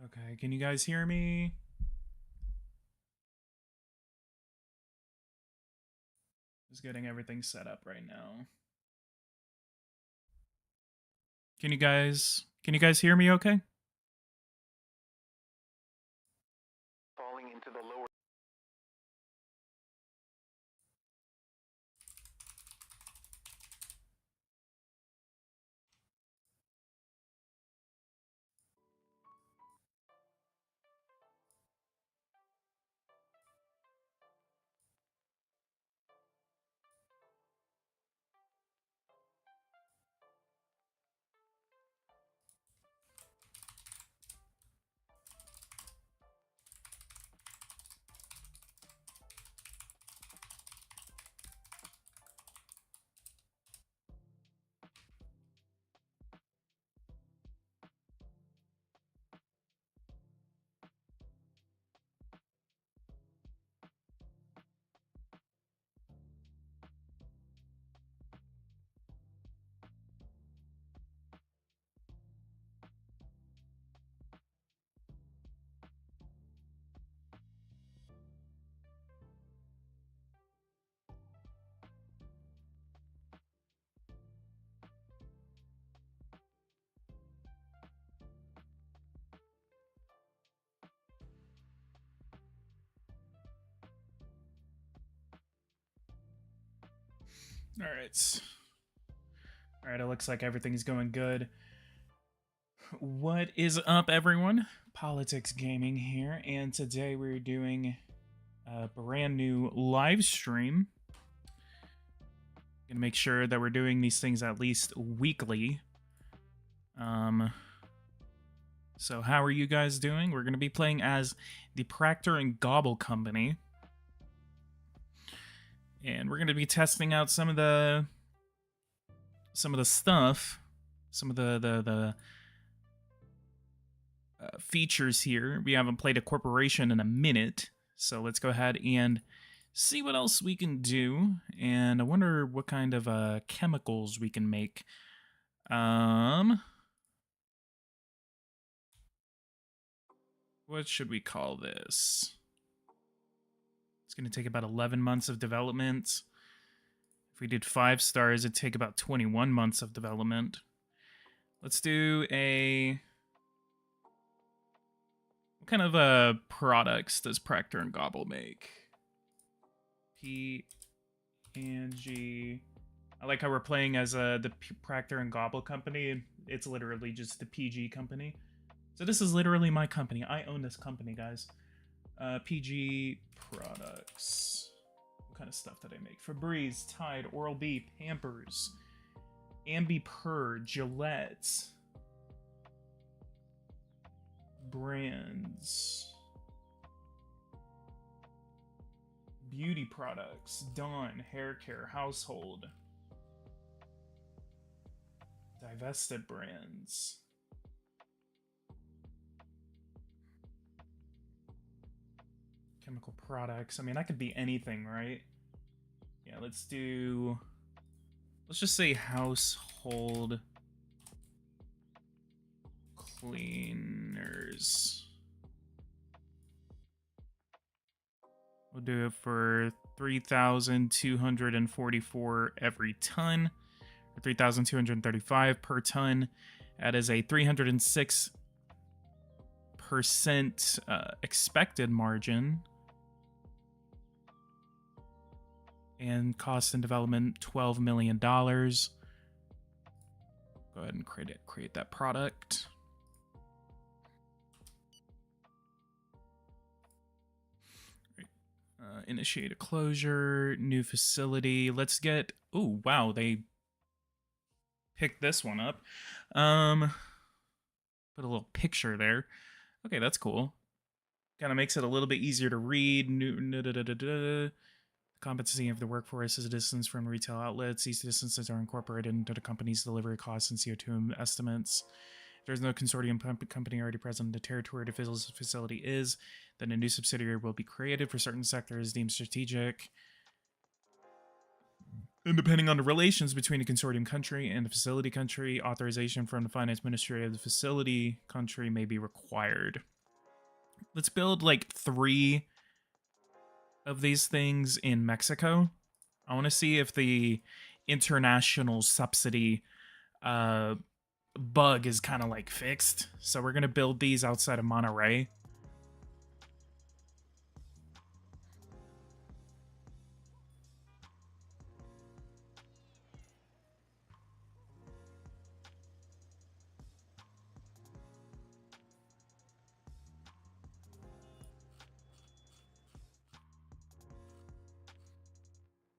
Okay, can you guys hear me? Just getting everything set up right now. Can you guys hear me okay? Falling into the lower. All right. All right, it looks like everything's going good. What is up, everyone? PoliticsGaming here, and today we're doing a brand new live stream. Gonna make sure that we're doing these things at least weekly. So how are you guys doing? We're gonna be playing as the Procter and Gobble Company, and we're gonna be testing out some of the stuff, some of the features here. We haven't played a corporation in a minute, so let's go ahead and see what else we can do. And I wonder what kind of chemicals we can make. What should we call this? It's going to take about 11 months of development. If we did 5 stars, it'd take about 21 months of development. Let's do a... What kind of products does Procter and Gobble make? P&G. I like how we're playing as the Procter and Gobble company. It's literally just the PG company. So this is literally my company. I own this company, guys. PG products. What kind of stuff did I make? Febreze, Tide, Oral-B, Pampers, Ambipur, Gillette. Brands. Beauty products. Dawn, hair care, household. Divested brands. Chemical products. I mean, that could be anything, right? Yeah, let's just say household cleaners. We'll do it for 3,244 every ton, or 3,235 per ton. That is a 306% expected margin. And cost and development, $12 million. Go ahead and create that product. Initiate a closure, new facility. Let's get... Oh, wow, they picked this one up. Put a little picture there. Okay, that's cool. Kind of makes it a little bit easier to read. Competency of the workforce is a distance from retail outlets. These distances are incorporated into the company's delivery costs and CO2 estimates. If there's no consortium company already present in the territory the facility is, then a new subsidiary will be created for certain sectors deemed strategic. And depending on the relations between the consortium country and the facility country, authorization from the finance ministry of the facility country may be required. let's build like 3 of these things in Mexico. I want to see if the international subsidy bug is kind of like fixed. So we're going to build these outside of Monterrey.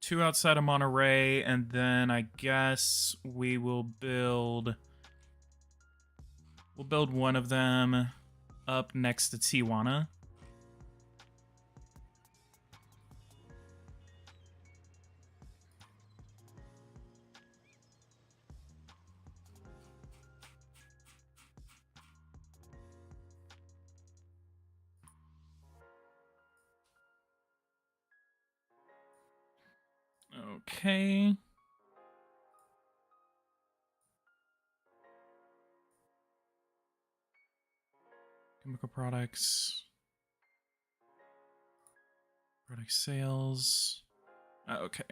Two outside of Monterey, and then I guess we will build... We'll build one of them up next to Tijuana. Okay. Chemical products. Product sales. Okay.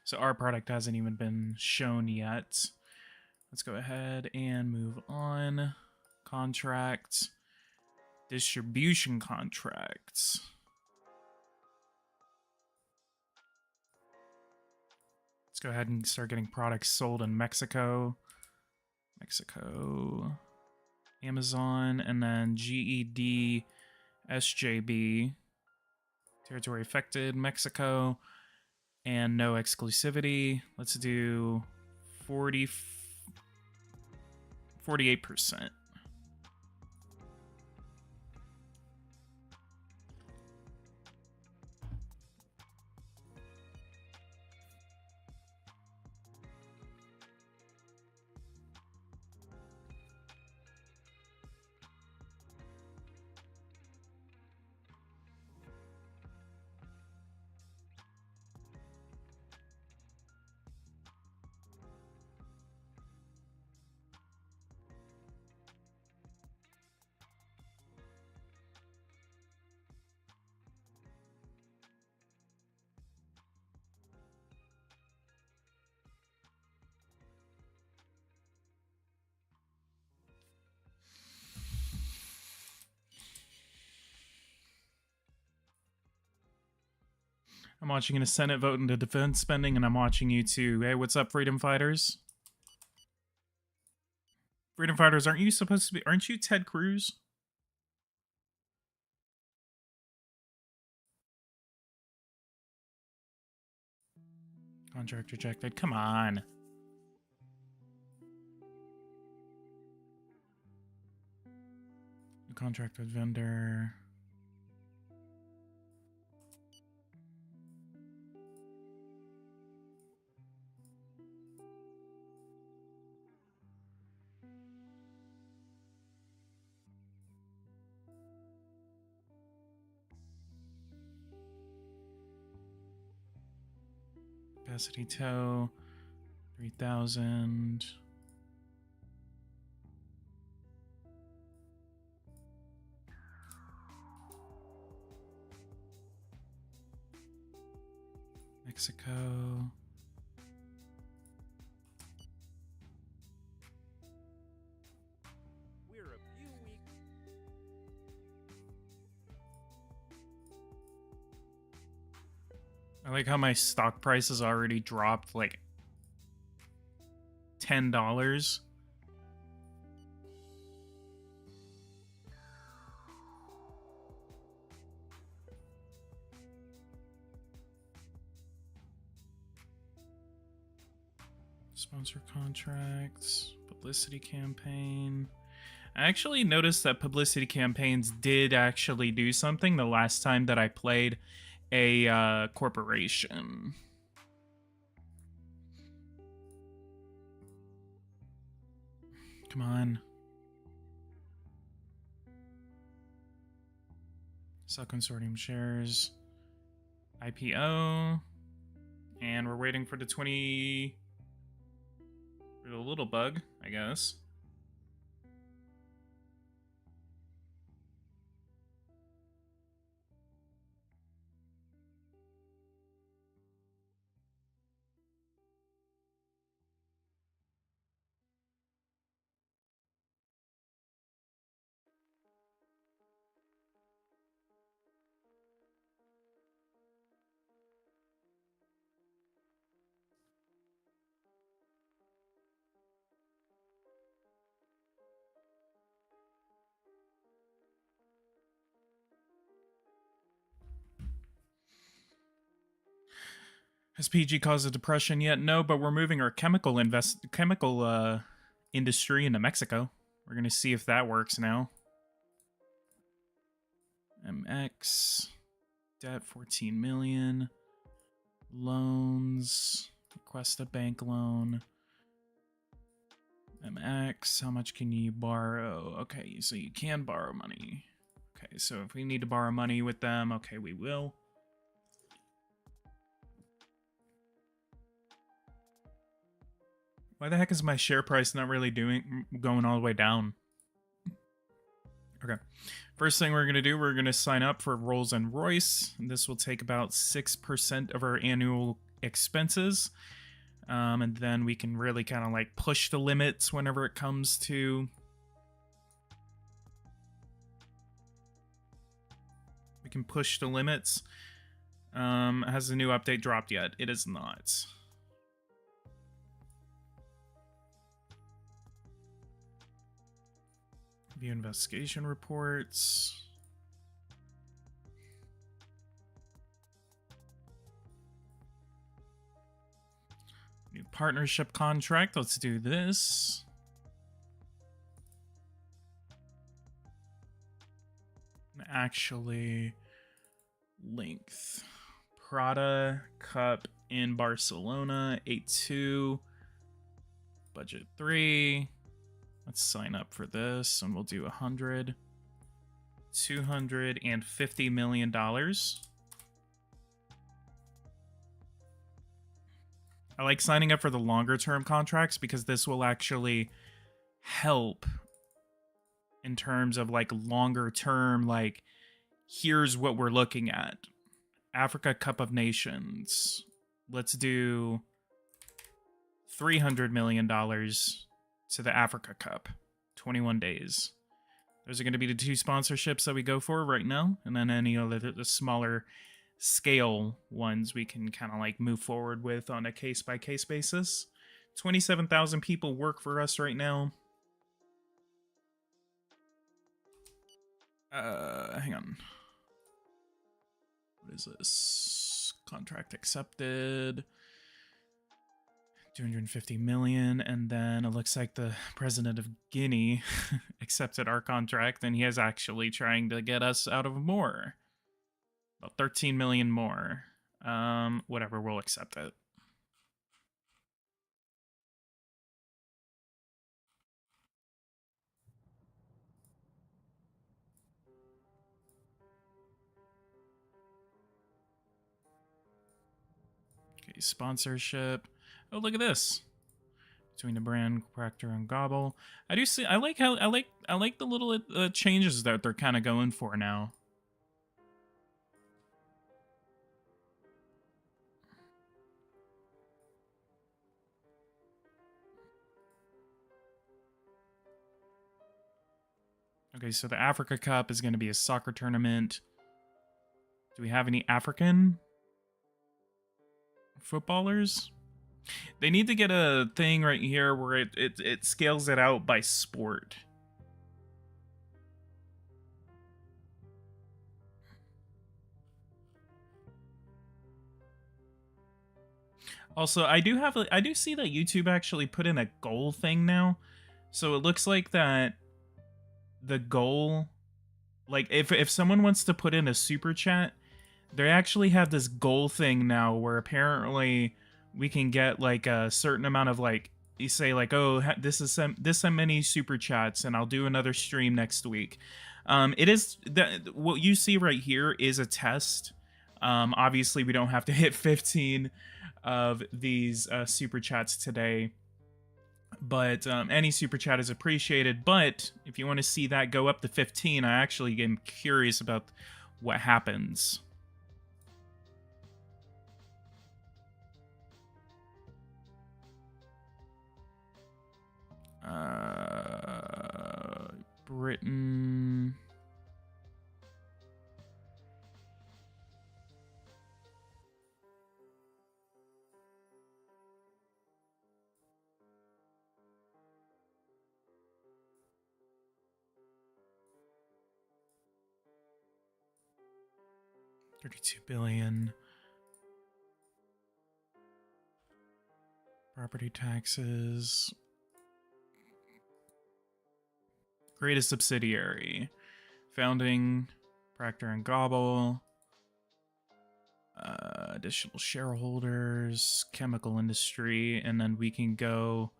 So our product hasn't even been shown yet. Let's go ahead and move on. Contracts. Distribution contracts. Let's go ahead and start getting products sold in Mexico. Mexico. Amazon, and then GED, SJB. Territory affected, Mexico, and no exclusivity. Let's do 48%. I'm watching a Senate vote into defense spending, and I'm watching you too. Hey, what's up, freedom fighters? Freedom fighters, aren't you supposed to be... Aren't you Ted Cruz? Contract rejected. Come on. New contract with vendor. Capacity tow. 3,000. Mexico. We're a few weeks. I like how my stock price has already dropped like $10. Sponsor contracts, publicity campaign. I actually noticed that publicity campaigns did actually do something the last time that I played a corporation. Come on. Sell consortium shares. IPO. And we're waiting for the 20... for the little bug, I guess. Has PG caused a depression yet? No, but we're moving our chemical industry into Mexico. We're gonna see if that works now. MX debt 14 million. Loans, request a bank loan. MX, how much can you borrow? Okay, so you can borrow money. Okay, so if we need to borrow money with them, okay, we will. Why the heck is my share price not really going all the way down? Okay. First thing we're going to do, we're going to sign up for Rolls and Royce. This will take about 6% of our annual expenses. And then we can really kind of like push the limits whenever it comes to... We can push the limits. Has the new update dropped yet? It is not. View investigation reports. New partnership contract. Let's do this. Actually, length. Prada Cup in Barcelona, 8-2. Budget 3. Let's sign up for this, and we'll do 100. $250 million. I like signing up for the longer term contracts because this will actually help in terms of like longer term, like here's what we're looking at. Africa Cup of Nations. Let's do $300 million to the Africa Cup. 21 days. Those are going to be the 2 sponsorships that we go for right now. And then any other the smaller scale ones we can kind of like move forward with on a case-by-case basis. 27,000 people work for us right now. Hang on. What is this? Contract accepted. 250 million, and then it looks like the president of Guinea accepted our contract, and he is actually trying to get us out of more. About 13 million more. Whatever, we'll accept it. Okay, sponsorship. Oh, look at this. Between the brand Procter and Gobble. I do see. I like how I like the little changes that they're kind of going for now. Okay, so the Africa Cup is going to be a soccer tournament. Do we have any African footballers? They need to get a thing right here where it scales it out by sport. Also, I do see that YouTube actually put in a goal thing now. So it looks like that the goal, like if someone wants to put in a super chat, they actually have this goal thing now where apparently we can get like a certain amount of like, you say like, oh, this is many super chats and I'll do another stream next week. It is that what you see right here is a test. Obviously we don't have to hit 15 of these super chats today, but any super chat is appreciated. But if you want to see that go up to 15, I actually am curious about what happens. Britain. $32 billion. Property taxes. Create a subsidiary. Founding Procter and Gobble. Additional shareholders, chemical industry, and then we can go.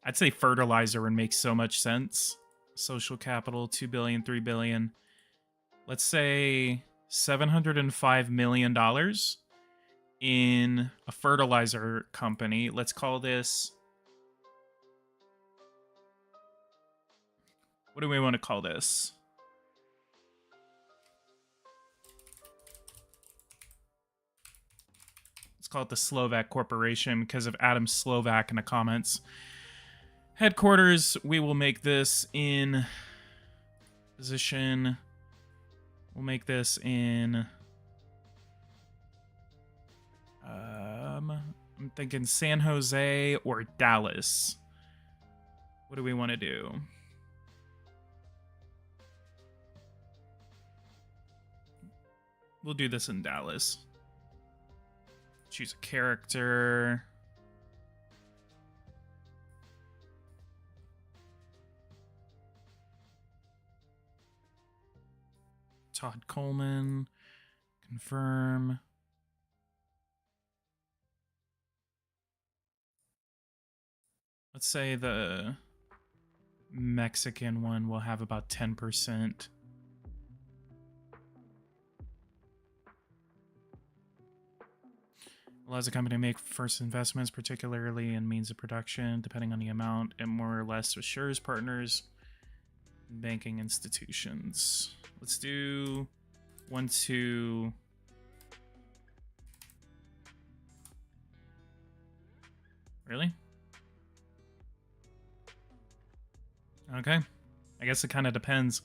I'd say fertilizer would make so much sense. Social capital, 2 billion, 3 billion. Let's say $705 million in a fertilizer company. Let's call this. What do we want to call this? Let's call it the Slovak Corporation because of Adam Slovak in the comments. Headquarters, we will make this in position. We'll make this in I'm thinking San Jose or Dallas. What do we want to do? We'll do this in Dallas. Choose a character. Todd Coleman. Confirm. Let's say the Mexican one will have about 10%. Allows a company to make first investments, particularly in means of production, depending on the amount, and more or less assures partners and banking institutions. Let's do 1, 2. Really? Okay. I guess it kind of depends.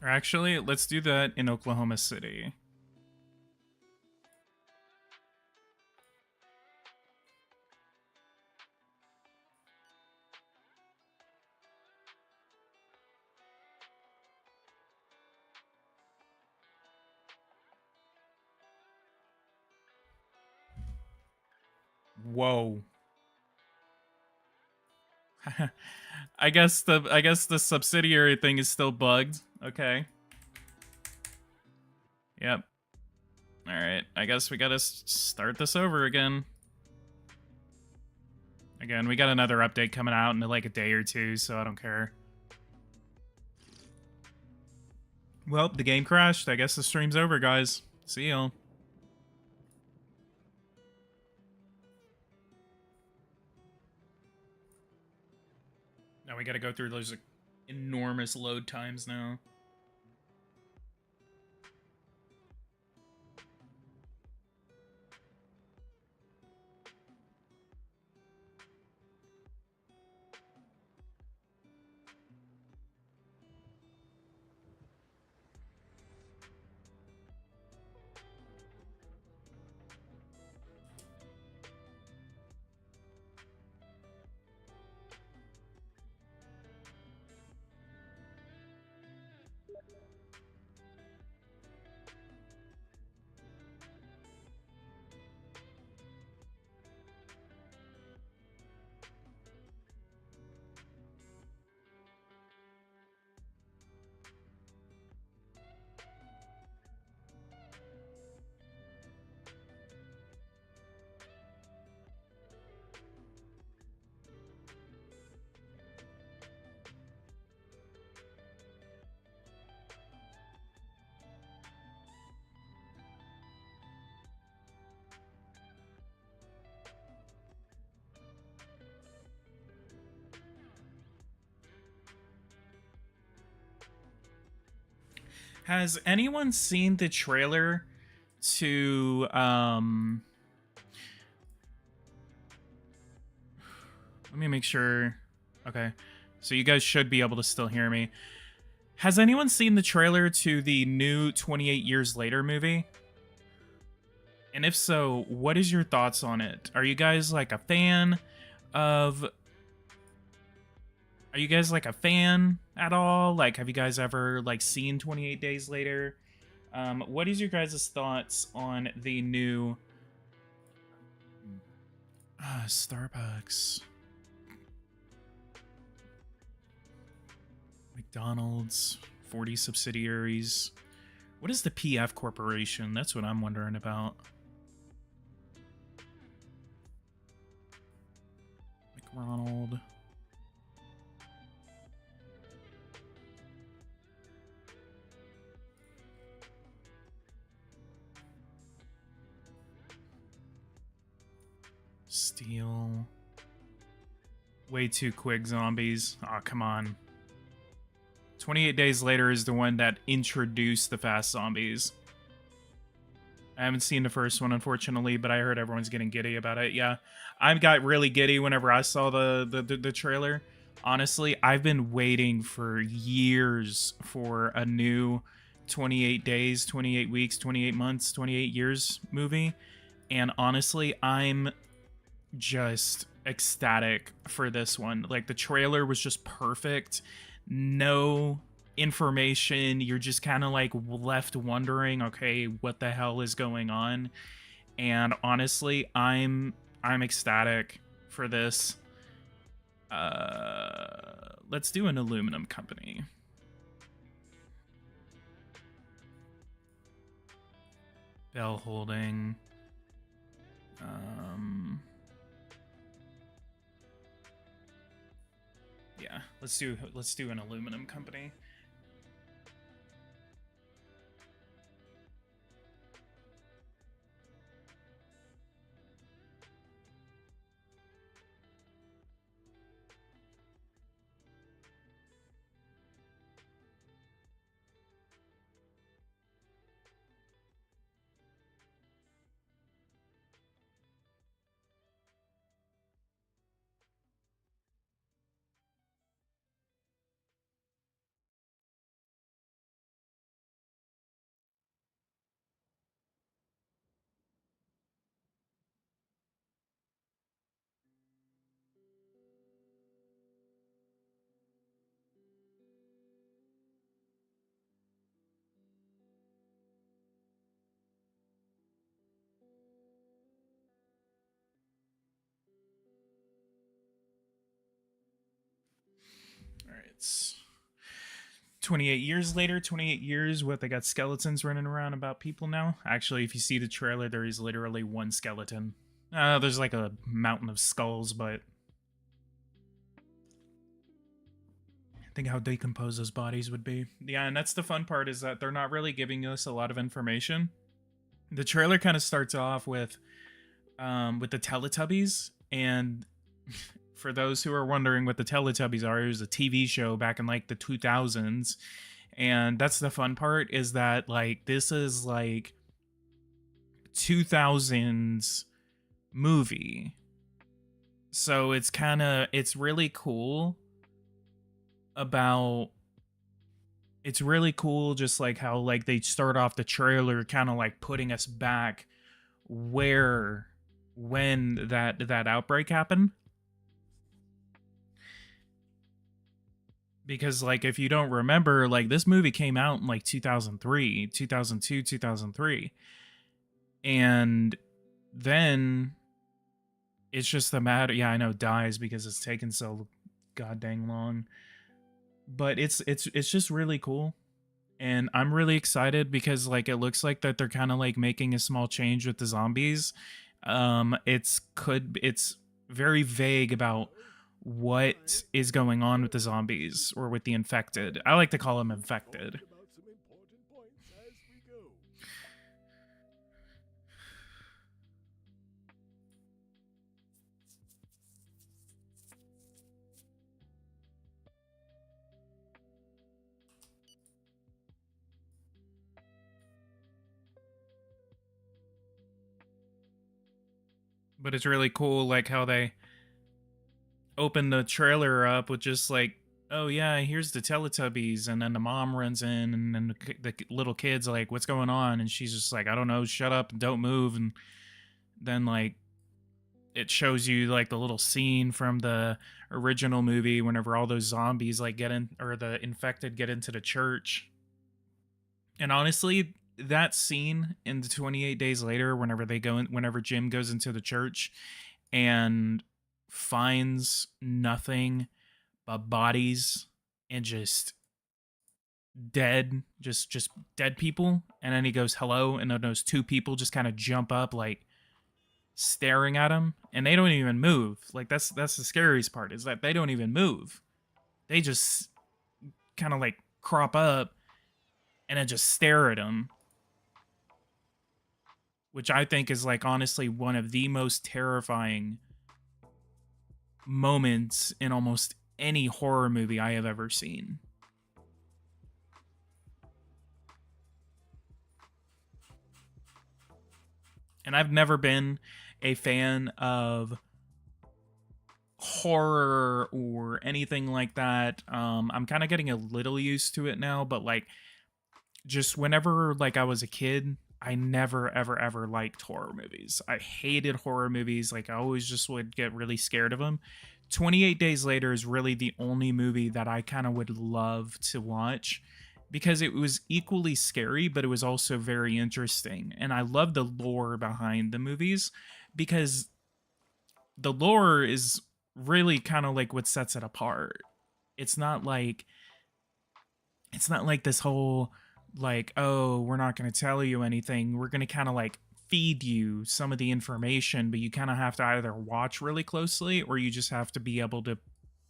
Or actually, let's do that in Oklahoma City. Whoa. I guess the subsidiary thing is still bugged. Okay. Yep. All right. I guess we gotta start this over again. Again, we got another update coming out in like a day or two, so I don't care. Well, the game crashed. I guess the stream's over, guys. See y'all. Now we gotta go through those enormous load times now. Has anyone seen the trailer to let me make sure. Okay. So you guys should be able to still hear me. Has anyone seen the trailer to the new 28 Years Later movie? And if so, what is your thoughts on it? Are you guys like a fan of at all? Like, have you guys ever like seen 28 Days Later? What is your guys' thoughts on the new Starbucks, McDonald's, 40 subsidiaries? What is the PF Corporation? That's what I'm wondering about. McDonald. Steel. Way too quick, zombies. Aw, come on. 28 Days Later is the one that introduced the fast zombies. I haven't seen the first one, unfortunately, but I heard everyone's getting giddy about it. Yeah, I got really giddy whenever I saw the trailer. Honestly, I've been waiting for years for a new 28 days, 28 weeks, 28 months, 28 years movie. And honestly, I'm just ecstatic for this one. Like, the trailer was just perfect. No information. You're just kind of like left wondering, okay, what the hell is going on? And honestly, I'm ecstatic for this. Let's do an aluminum company. Bell Holding. Yeah, let's do an aluminum company. All right. 28 years later, 28 years, what, they got skeletons running around about people now? Actually, if you see the trailer, there is literally one skeleton. There's like a mountain of skulls, but think how decomposed those bodies would be. Yeah, and that's the fun part, is that they're not really giving us a lot of information. The trailer kind of starts off with the Teletubbies, and for those who are wondering what the Teletubbies are, it was a TV show back in like the 2000s. And that's the fun part, is that like this is like 2000s movie. So it's really cool about it's really cool just like how like they start off the trailer kind of like putting us back when that outbreak happened. Because like if you don't remember, like this movie came out in like 2003, 2002, 2003. And then it's just a matter, yeah, I know, dies because it's taken so god dang long. But it's just really cool. And I'm really excited because like it looks like that they're kind of like making a small change with the zombies. It's very vague about what is going on with the zombies or with the infected. I like to call them infected. But it's really cool like how they open the trailer up with just like, oh yeah, here's the Teletubbies, and then the mom runs in, and then the little kid's like, what's going on? And she's just like, I don't know, shut up and don't move. And then like it shows you like the little scene from the original movie whenever all those zombies like get in, or the infected get into the church. And honestly, that scene in the 28 days later, whenever they go in, whenever Jim goes into the church and finds nothing but bodies and just dead, just dead people, and then he goes hello, and then those two people just kind of jump up like staring at him, and they don't even move. Like that's the scariest part, is that they don't even move. They just kind of like crop up and then just stare at him, which I think is like honestly one of the most terrifying moments in almost any horror movie I have ever seen. And I've never been a fan of horror or anything like that. I'm kind of getting a little used to it now, but like just whenever like I was a kid, I never ever liked horror movies. I hated horror movies. Like I always just would get really scared of them. 28 Days Later is really the only movie that I kind of would love to watch, because it was equally scary, but it was also very interesting. And I love the lore behind the movies, because the lore is really kind of like what sets it apart. It's not like this whole like, oh, we're not going to tell you anything. We're going to kind of like feed you some of the information, but you kind of have to either watch really closely or you just have to be able to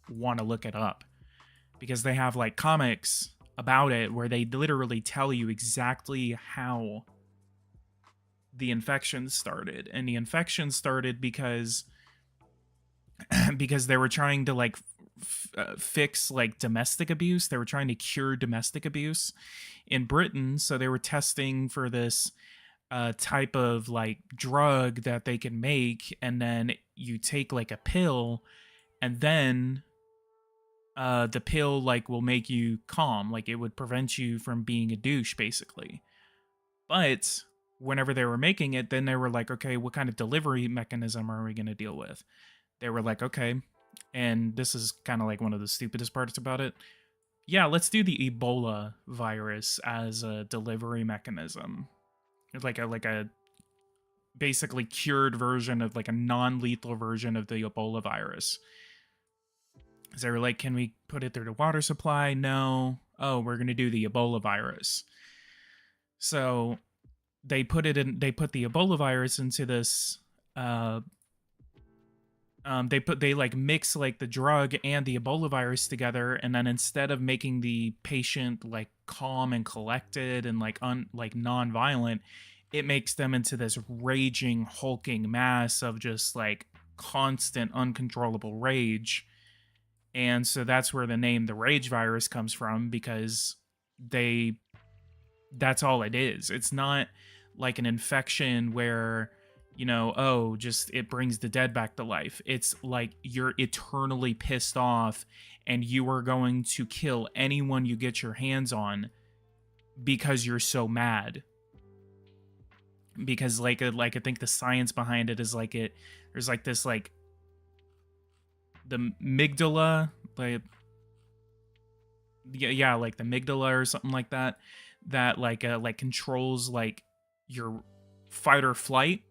want to look it up, because they have like comics about it where they literally tell you exactly how the infection started. And the infection started because they were trying to like fix like domestic abuse. They were trying to cure domestic abuse in Britain, so they were testing for this type of like drug that they can make, and then you take like a pill, and then the pill like will make you calm, like it would prevent you from being a douche basically. But whenever they were making it, then they were like, okay, what kind of delivery mechanism are we going to deal with? They were like, okay, and this is kind of like one of the stupidest parts about it, yeah, let's do the Ebola virus as a delivery mechanism. Like a basically cured version of like a non-lethal version of the Ebola virus. So they were like, can we put it through the water supply? No. Oh, we're going to do the Ebola virus. So they put the Ebola virus into this they like mix like the drug and the Ebola virus together, and then instead of making the patient like calm and collected and like non-violent, it makes them into this raging, hulking mass of just like constant uncontrollable rage. And so that's where the name the rage virus comes from, because that's all it is. It's not like an infection where, you know, oh, just it brings the dead back to life. It's like you're eternally pissed off and you are going to kill anyone you get your hands on because you're so mad. Because like I think the science behind it is like there's like this like the amygdala, like yeah, like the amygdala or something like that like controls like your fight or flight.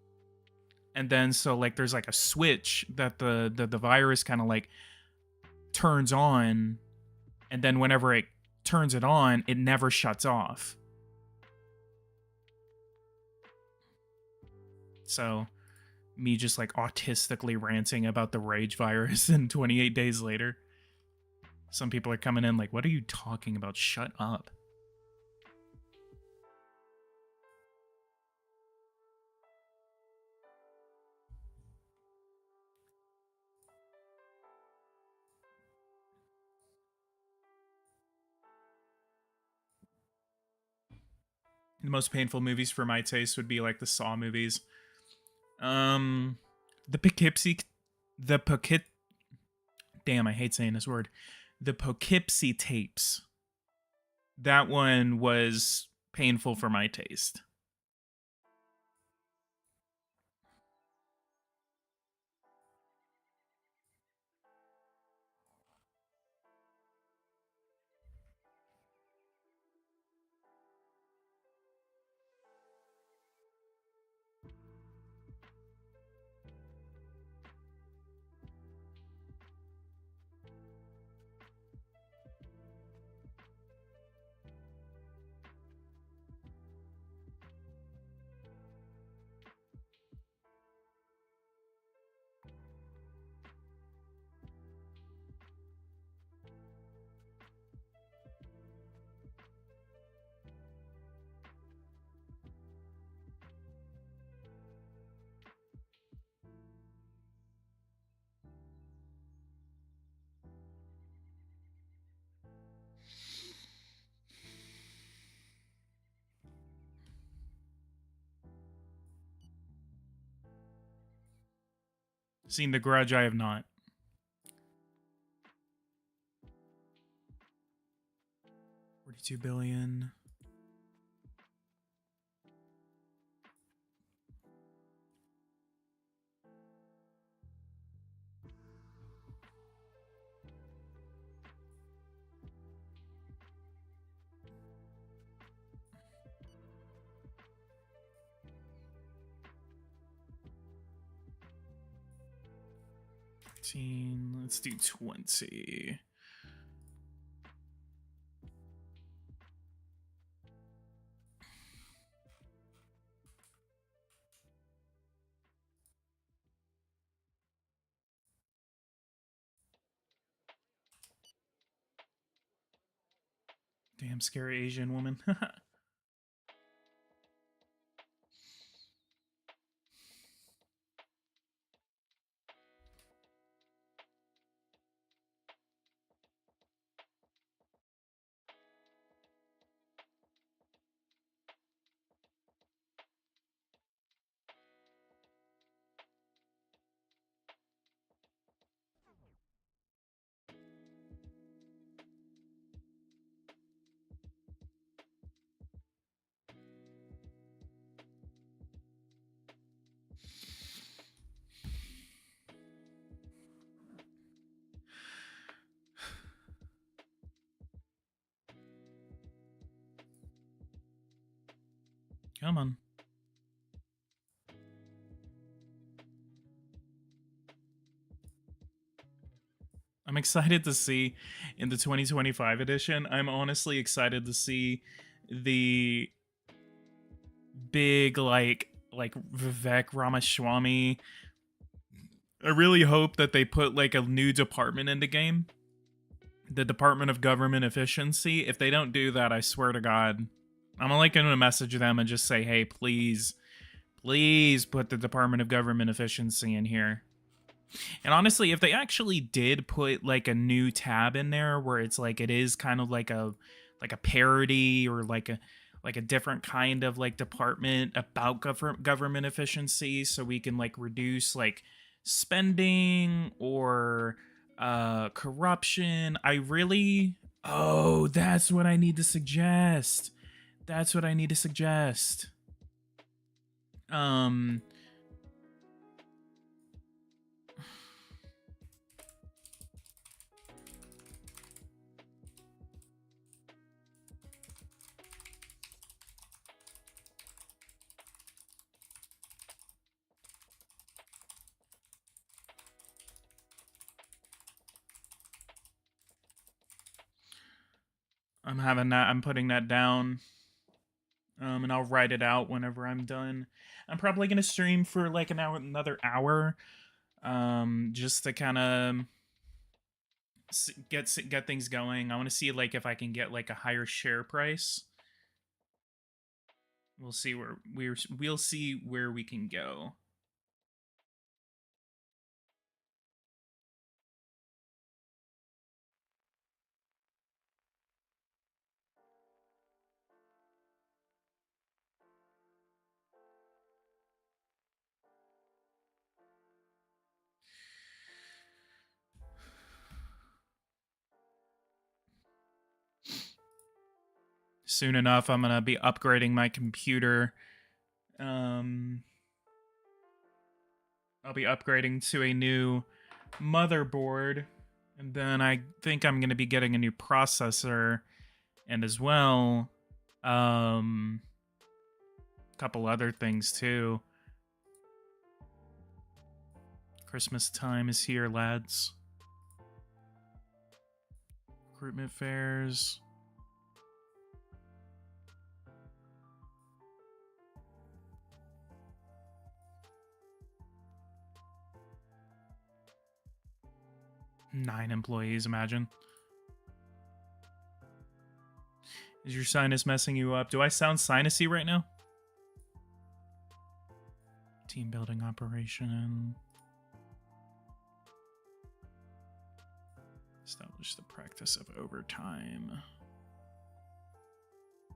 And then so like there's like a switch that the virus kind of like turns on, and then whenever it turns it on, it never shuts off. So me just like autistically ranting about the rage virus and 28 days later. Some people are coming in like, what are you talking about? Shut up. The most painful movies for my taste would be like the Saw movies. The damn, I hate saying this word. The Poughkeepsie tapes. That one was painful for my taste. Seen The Grudge, I have not. $42 billion. Let's do 20. Damn scary Asian woman. Come on. I'm excited to see in the 2025 edition. I'm honestly excited to see the big like Vivek Ramaswamy. I really hope that they put like a new department in the game. The Department of Government Efficiency. If they don't do that, I swear to God, I'm like gonna message them and just say, hey, please put the Department of Government Efficiency in here. And honestly, if they actually did put like a new tab in there where it's like it is kind of like a parody or like a different kind of like department about government efficiency, so we can like reduce like spending or corruption. Oh, that's what I need to suggest. That's what I need to suggest. I'm putting that down. And I'll write it out whenever I'm done. I'm probably gonna stream for like another hour, just to kind of get things going. I want to see like if I can get like a higher share price. We'll see we'll see where we can go. Soon enough, I'm gonna be upgrading my computer. I'll be upgrading to a new motherboard, and then I think I'm gonna be getting a new processor, and as well, a couple other things too. Christmas time is here, lads. Recruitment fairs. Nine employees, imagine. Is your sinus messing you up? Do I sound sinusy right now? Team building operation. Establish the practice of overtime.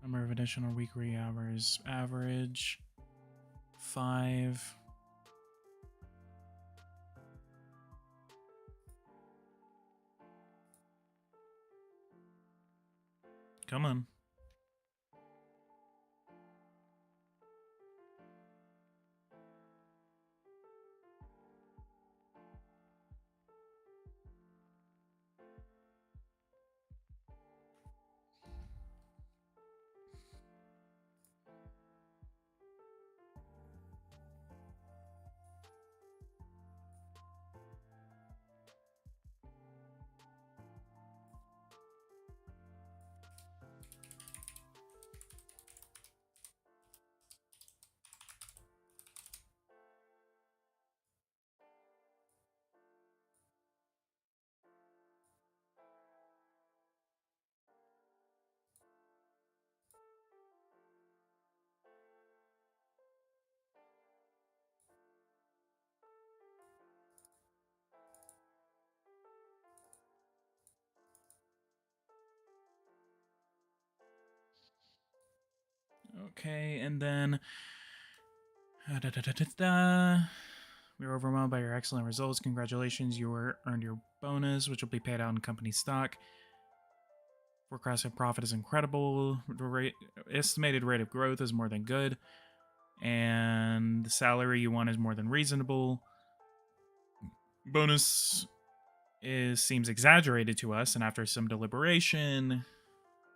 Number of additional weekly hours. Average 5. Come on. Okay, and then we were overwhelmed by your excellent results. Congratulations, earned your bonus, which will be paid out in company stock. Forecasted profit is incredible. The estimated rate of growth is more than good, and the salary you want is more than reasonable. Bonus seems exaggerated to us, and after some deliberation,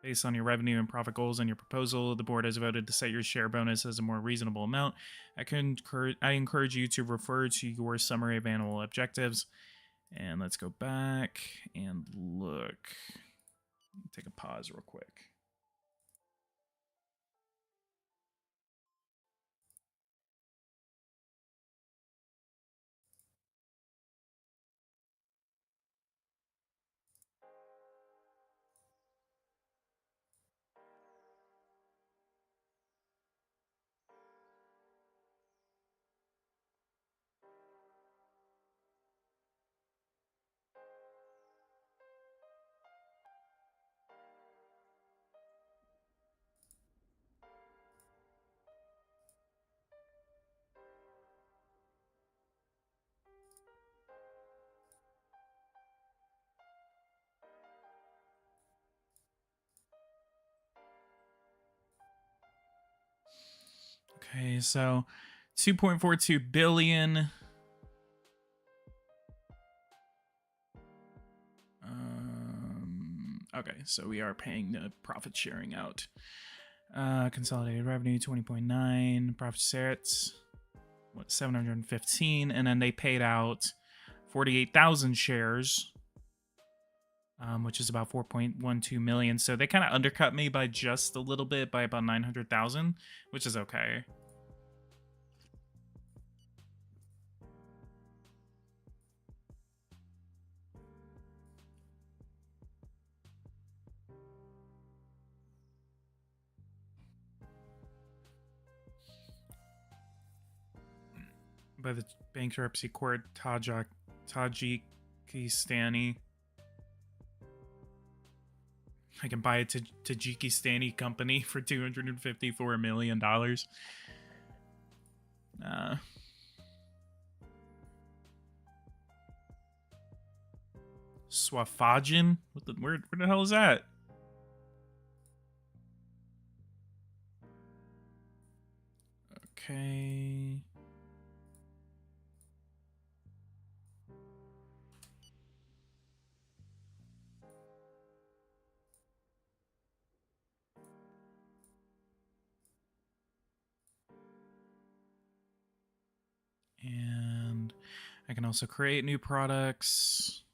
based on your revenue and profit goals and your proposal, the board has voted to set your share bonus as a more reasonable amount. I encourage you to refer to your summary of annual objectives. And let's go back and look. Take a pause real quick. Okay, so 2.42 billion. Okay, so we are paying the profit sharing out. Consolidated revenue 20.9, profit shares 715, and then they paid out 48,000 shares, which is about 4.12 million. So they kind of undercut me by just a little bit, by about 900,000, which is okay. By the bankruptcy court, Tajikistani. I can buy a Tajikistani company for $254 million. Swafajin? Where the hell is that? Okay. And I can also create new products.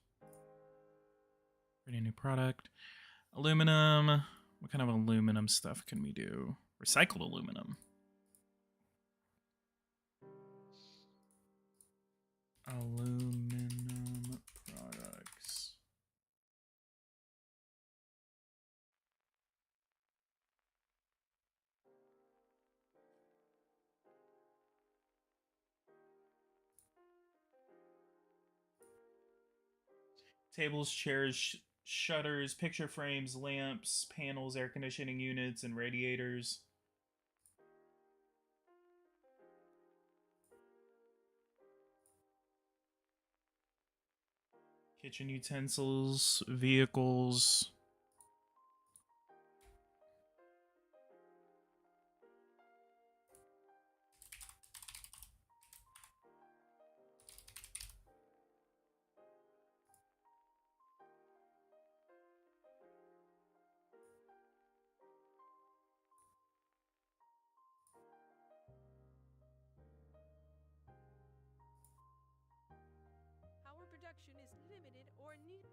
Create a new product. Aluminum. What kind of aluminum stuff can we do? Recycled aluminum. Aluminum products. Tables, chairs, shutters, picture frames, lamps, panels, air conditioning units, and radiators. Kitchen utensils, vehicles. game is limited or need.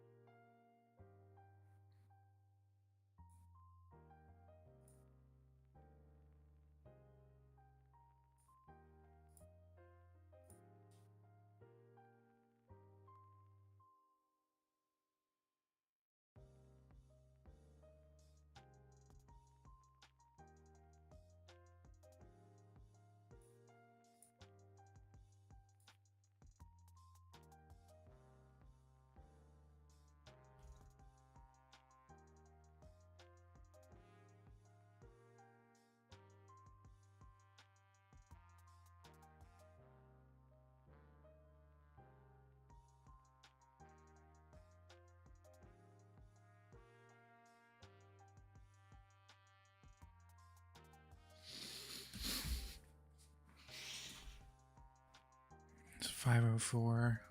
It's 5:04.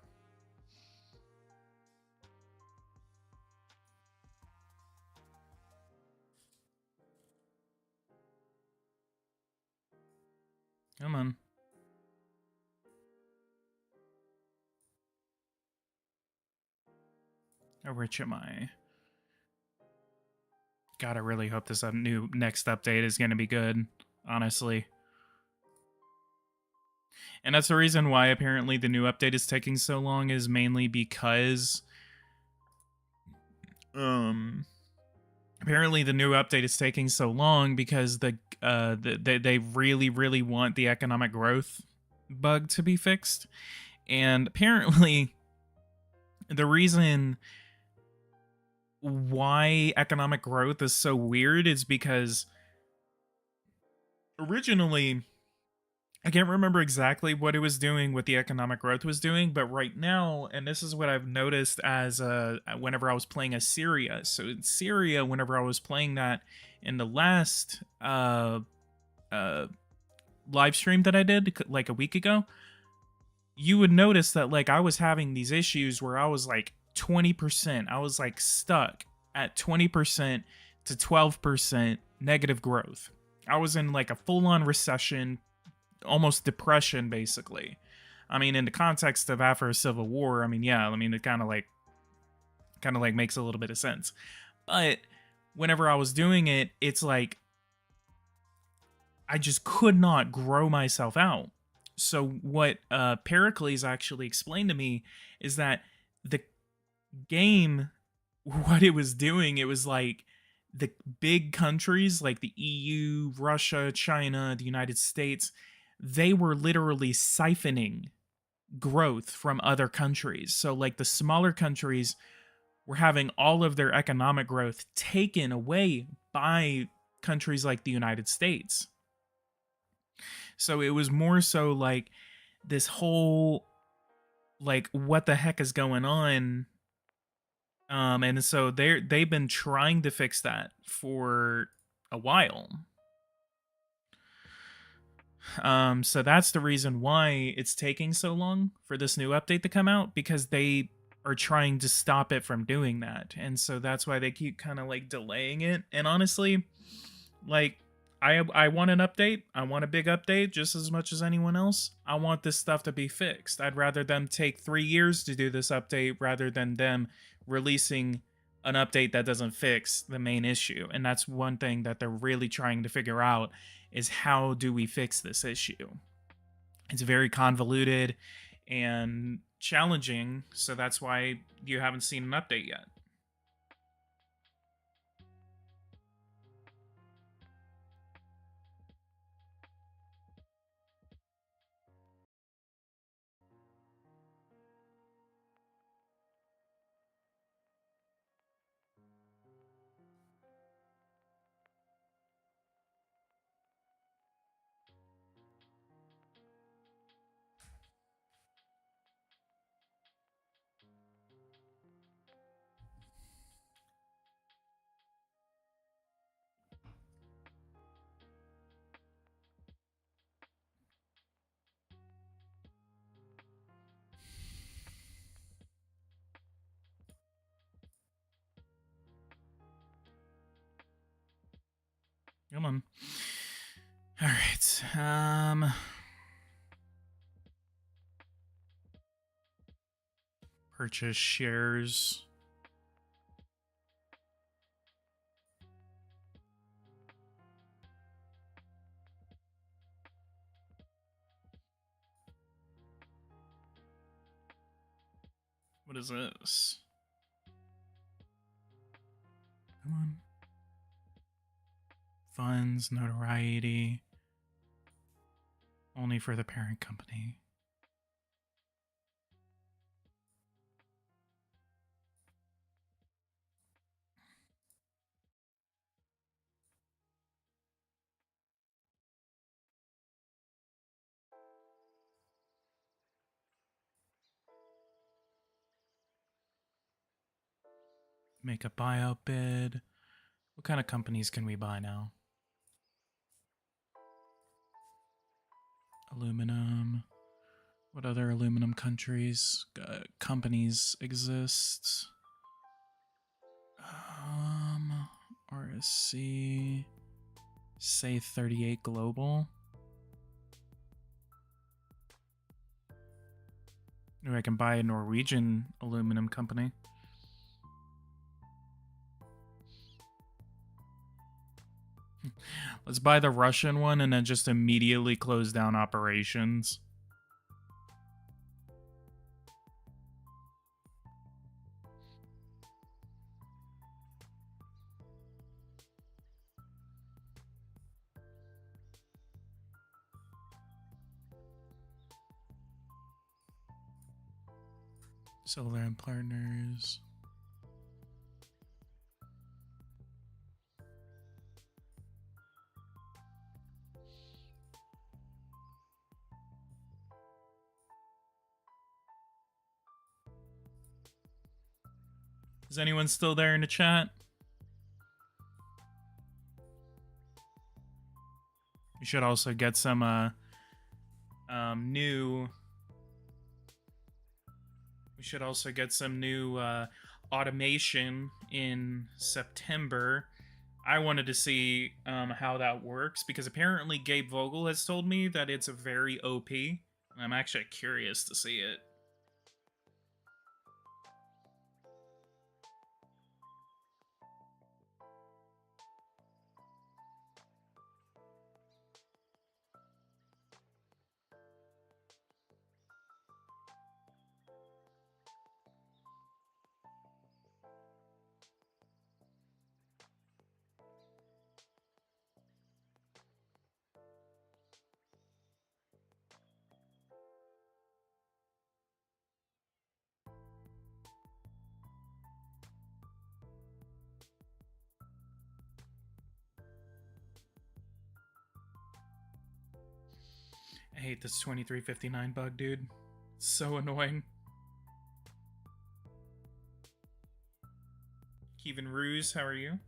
Come on. How rich am I? God, I really hope this new next update is going to be good, honestly. And that's the reason why apparently the new update is taking so long, is mainly because apparently the new update is taking so long because they really want the economic growth bug to be fixed. And apparently the reason why economic growth is so weird is because originally, I can't remember exactly what it was doing, what the economic growth was doing, but right now, and this is what I've noticed as whenever I was playing as Syria. So in Syria, whenever I was playing that in the last live stream that I did like a week ago, you would notice that like I was having these issues where I was like 20%. I was like stuck at 20% to 12% negative growth. I was in like a full-on recession, almost depression, basically. I mean, in the context of after a civil war, I mean, yeah, I mean, it kind of like makes a little bit of sense. But whenever I was doing it, it's like I just could not grow myself out. So what Pericles actually explained to me is that the game, what it was doing, it was like the big countries like the EU, Russia, China, the United States, they were literally siphoning growth from other countries. So like the smaller countries were having all of their economic growth taken away by countries like the United States. So it was more so like this whole like what the heck is going on, and so they've been trying to fix that for a while. So that's the reason why it's taking so long for this new update to come out, because they are trying to stop it from doing that. And so that's why they keep kind of like delaying it. And honestly, like I want an update. I want a big update just as much as anyone else. I want this stuff to be fixed. I'd rather them take 3 years to do this update rather than them releasing an update that doesn't fix the main issue. And that's one thing that they're really trying to figure out, is how do we fix this issue? It's very convoluted and challenging, so that's why you haven't seen an update yet. Come on. All right. Purchase shares. What is this? Come on. Funds, notoriety. Only for the parent company. Make a buyout bid. What kind of companies can we buy now? Aluminum. What other aluminum companies exist? RSC. Say 38 Global. Ooh, I can buy a Norwegian aluminum company. Let's buy the Russian one and then just immediately close down operations. Solar and Partners. Is anyone still there in the chat? We should also get some new. We should also get some new automation in September. I wanted to see how that works because apparently Gabe Vogel has told me that it's a very OP. And I'm actually curious to see it. I hate this 2359 bug, dude. It's so annoying. Kevin Ruse, how are you?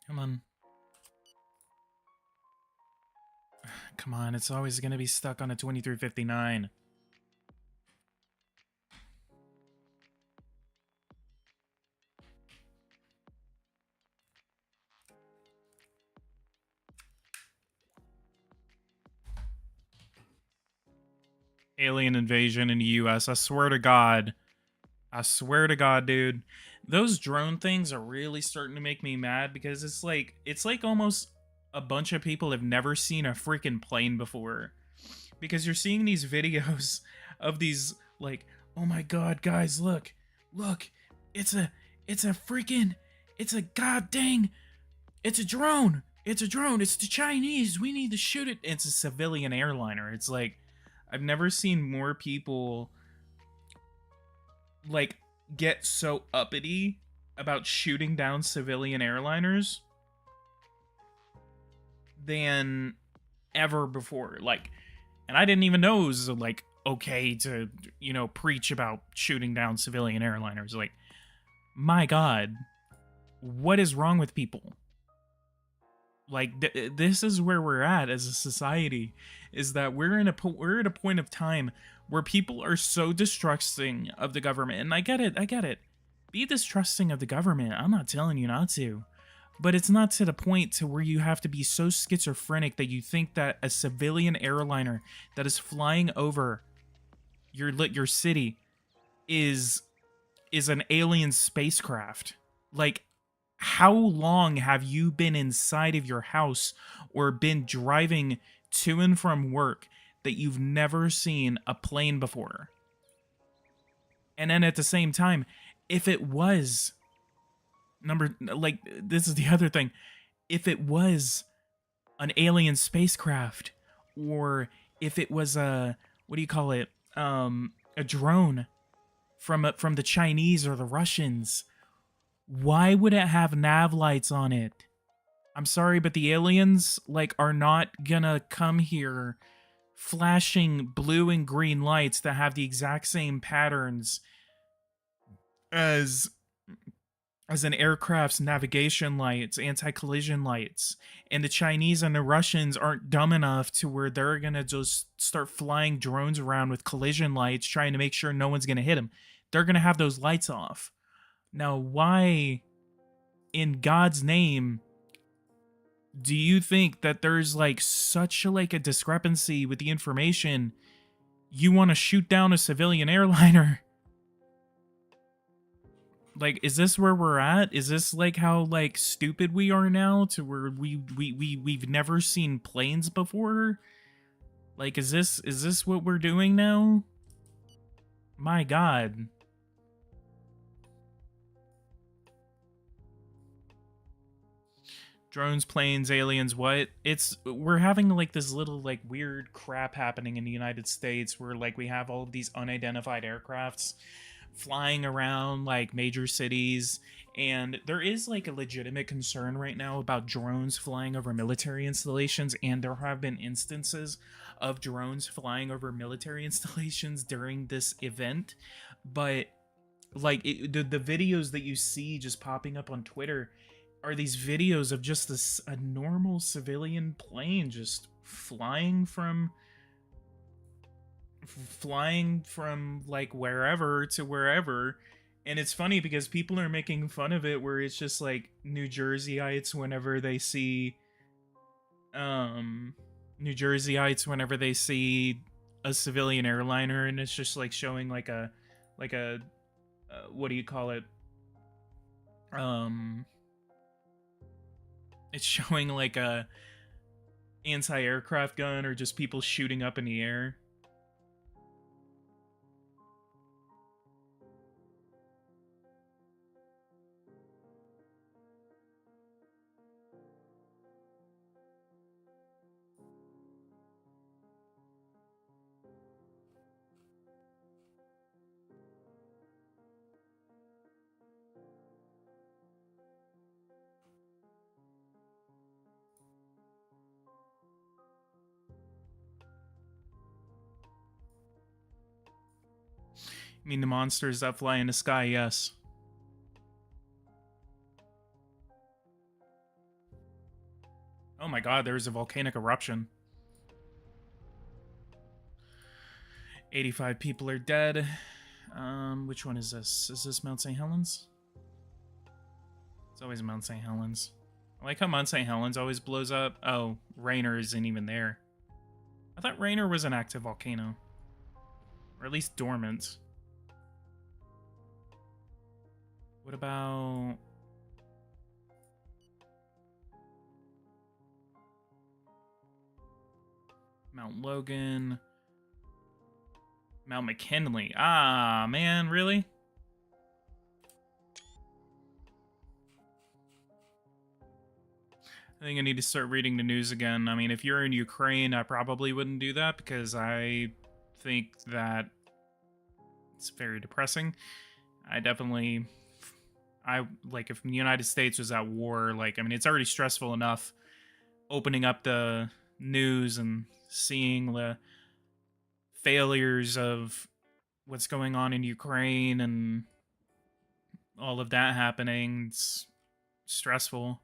Come on. Come on, it's always going to be stuck on a 2359. Alien invasion in the US. I swear to God. I swear to God, dude. Those drone things are really starting to make me mad because it's like almost a bunch of people have never seen a freaking plane before. Because you're seeing these videos of these like, oh my God, guys, look, it's a god dang, it's a drone, it's the Chinese, we need to shoot it. It's a civilian airliner. It's like, I've never seen more people like get so uppity about shooting down civilian airliners than ever before. Like, and I didn't even know it was like okay to, you know, preach about shooting down civilian airliners. Like, my God, what is wrong with people? Like, this is where we're at as a society, is that we're at a point of time where people are so distrusting of the government. And I get it. Be distrusting of the government. I'm not telling you not to. But it's not to the point to where you have to be so schizophrenic that you think that a civilian airliner that is flying over your city is an alien spacecraft. Like, how long have you been inside of your house or been driving to and from work that you've never seen a plane before? And then at the same time, if it was this is the other thing, if it was an alien spacecraft, or if it was a, what do you call it, a drone from the Chinese or the Russians, why would it have nav lights on it? I'm sorry, but the aliens, like, are not gonna come here flashing blue and green lights that have the exact same patterns as an aircraft's navigation lights, anti-collision lights. And the Chinese and the Russians aren't dumb enough to where they're gonna just start flying drones around with collision lights trying to make sure no one's gonna hit them. They're gonna have those lights off. Now, why in God's name do you think that there's like such a discrepancy with the information? You want to shoot down a civilian airliner? Like, is this where we're at? Is this like how like stupid we are now, to where we've never seen planes before? Like, is this what we're doing now? My God. Drones, planes, aliens, what? We're having like this little like weird crap happening in the United States where like we have all of these unidentified aircrafts flying around like major cities, and there is like a legitimate concern right now about drones flying over military installations, and there have been instances of drones flying over military installations during this event. But like the videos that you see just popping up on Twitter are these videos of just a normal civilian plane just flying from like wherever to wherever. And it's funny because people are making fun of it, where it's just like New Jerseyites whenever they see a civilian airliner, and it's just like showing like a what do you call it, it's showing like a anti-aircraft gun or just people shooting up in the air. I mean, the monsters that fly in the sky, yes. Oh my God, there's a volcanic eruption. 85 people are dead. Which one is this? Is this Mount St. Helens? It's always Mount St. Helens. I like how Mount St. Helens always blows up. Oh, Rainer isn't even there. I thought Rainer was an active volcano. Or at least dormant. What about... Mount Logan? Mount McKinley. Ah, man, really? I think I need to start reading the news again. I mean, if you're in Ukraine, I probably wouldn't do that because I think that it's very depressing. like if the United States was at war, like I mean, it's already stressful enough opening up the news and seeing the failures of what's going on in Ukraine and all of that happening. It's stressful.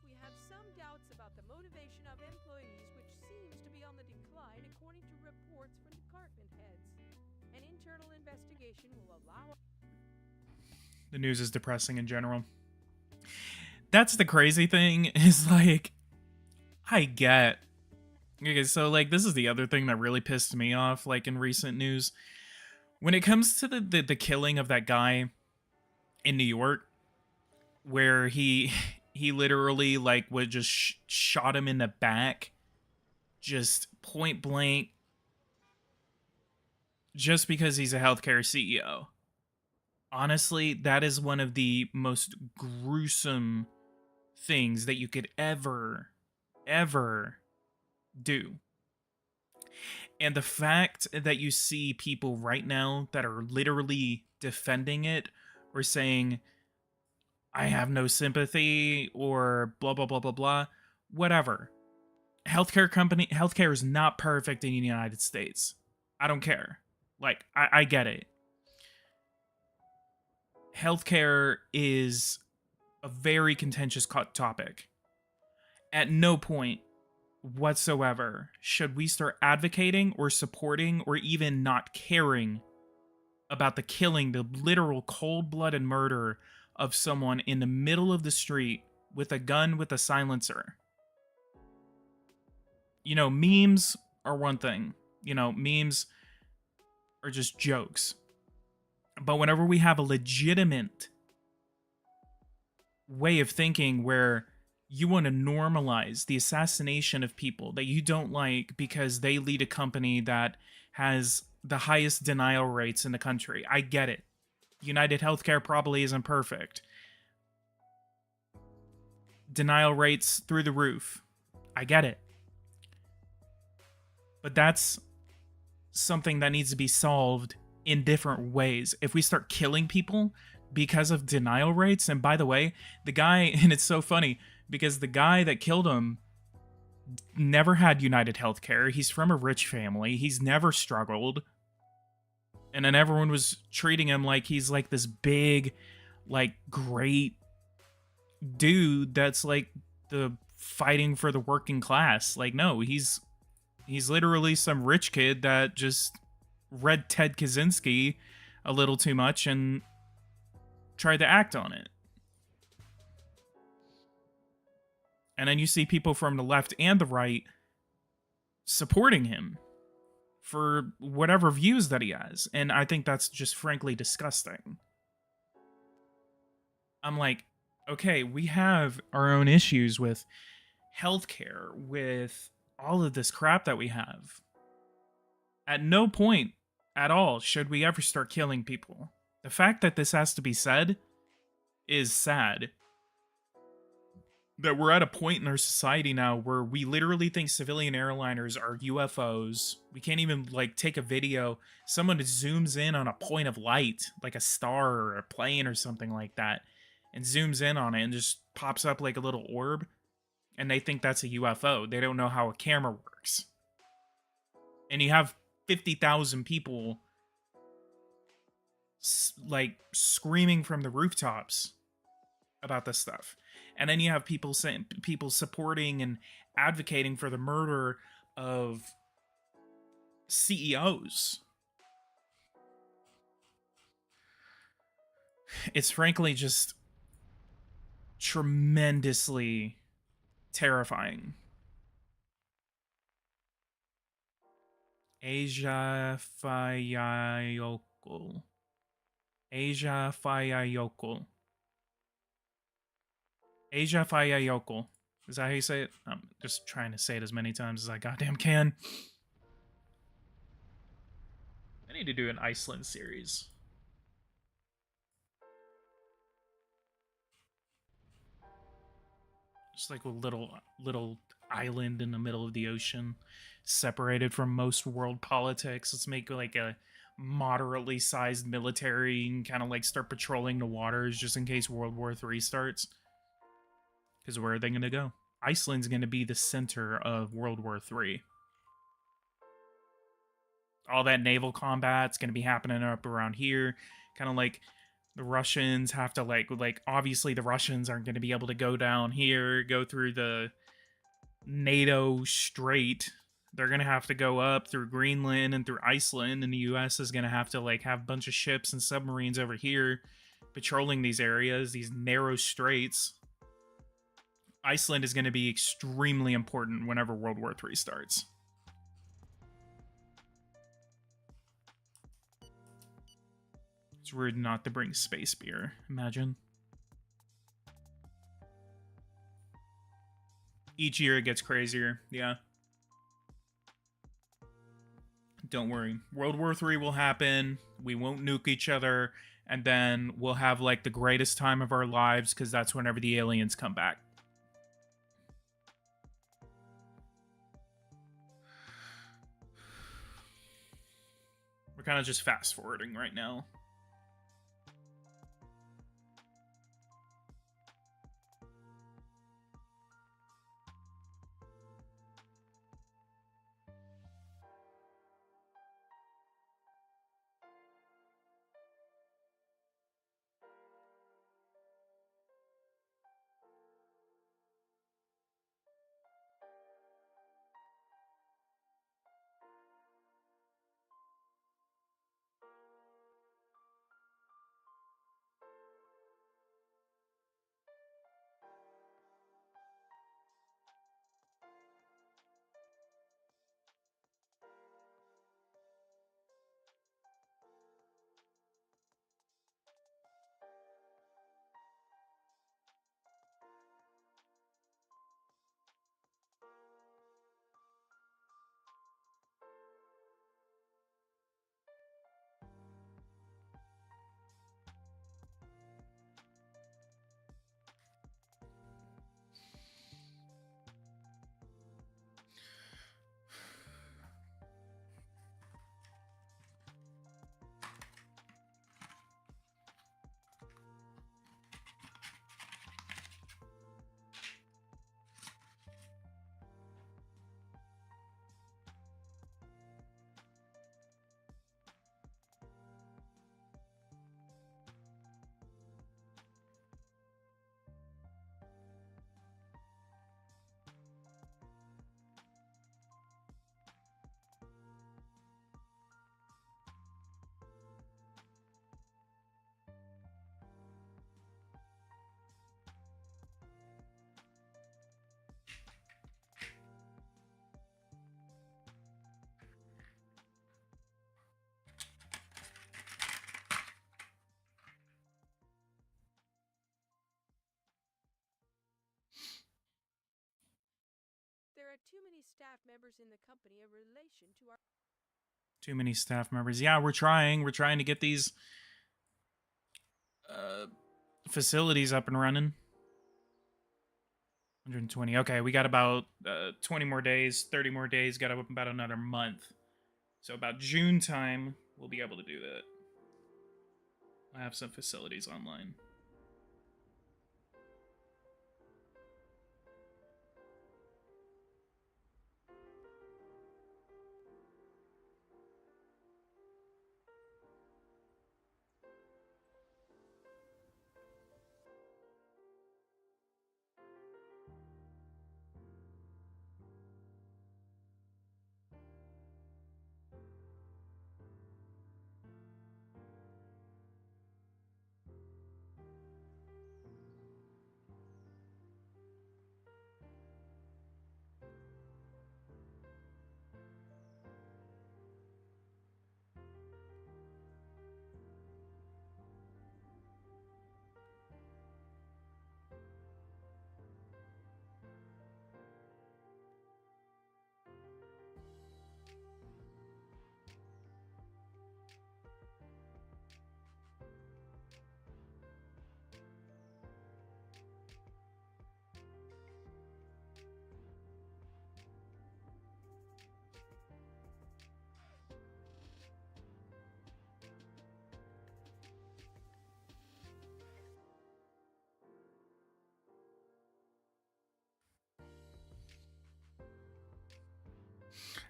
We have some doubts about the motivation of employees, which seems to be on the decline according to reports from department heads. An internal investigation will allow... The news is depressing in general. That's the crazy thing, is like, I get. Okay, so like this is the other thing that really pissed me off, like in recent news. When it comes to the killing of that guy in New York, where he literally like would just shot him in the back, just point blank, just because he's a healthcare CEO. Honestly, that is one of the most gruesome things that you could ever do. And the fact that you see people right now that are literally defending it or saying, I have no sympathy or blah, blah, blah, blah, blah, whatever. Healthcare is not perfect in the United States. I don't care. Like, I get it. Healthcare is a very contentious topic. At no point whatsoever should we start advocating or supporting or even not caring about the killing, the literal cold-blooded murder of someone in the middle of the street with a gun with a silencer. You know, memes are one thing. You know, memes are just jokes. But whenever we have a legitimate way of thinking where you want to normalize the assassination of people that you don't like because they lead a company that has the highest denial rates in the country, I get it. United Healthcare probably isn't perfect. Denial rates through the roof. I get it. But that's something that needs to be solved in different ways. If we start killing people because of denial rates, and by the way, the guy, and it's so funny, because the guy that killed him never had United Healthcare. He's from a rich family. He's never struggled. And then everyone was treating him like he's like this big, like great dude that's like the fighting for the working class. Like, no, he's literally some rich kid that just read Ted Kaczynski a little too much and tried to act on it. And then you see people from the left and the right supporting him for whatever views that he has. And I think that's just frankly disgusting. I'm like, okay, we have our own issues with healthcare, with all of this crap that we have. At no point at all should we ever start killing people. The fact that this has to be said is sad. that we're at a point in our society now where we literally think civilian airliners are UFOs. We can't even like take a video. Someone zooms in on a point of light, like a star or a plane or something like that, and zooms in on it and just pops up like a little orb, and they think that's a UFO. They don't know how a camera works. And you have 50,000 people like screaming from the rooftops about this stuff. And then you have people saying, people supporting and advocating for the murder of CEOs. It's frankly just tremendously terrifying. Asia Fayayoko. Asia Fayayoko. Asia Fayayoko. Is that how you say it? I'm just trying to say it as many times as I goddamn can. I need to do an Iceland series. Just like a little island in the middle of the ocean, separated from most world politics. Let's make like a moderately sized military and kind of like start patrolling the waters just in case World War III starts. Because where are they going to go? Iceland's going to be the center of World War III. All that naval combat's going to be happening up around here. Kind of like the Russians have to like obviously the Russians aren't going to be able to go down here, go through the NATO Strait. They're going to have to go up through Greenland and through Iceland, and the US is going to have to like have a bunch of ships and submarines over here patrolling these areas, these narrow straits. Iceland is going to be extremely important whenever World War III starts. It's rude not to bring space beer, imagine. Each year it gets crazier, yeah. Don't worry. World War III will happen, we won't nuke each other, and then we'll have like the greatest time of our lives because that's whenever the aliens come back. We're kind of just fast forwarding right now. There are too many staff members in the company in relation to our... Too many staff members. Yeah, we're trying. We're trying to get these facilities up and running. 120. Okay, we got about 20 more days, 30 more days, got about another month. So about June time, we'll be able to do that. I have some facilities online.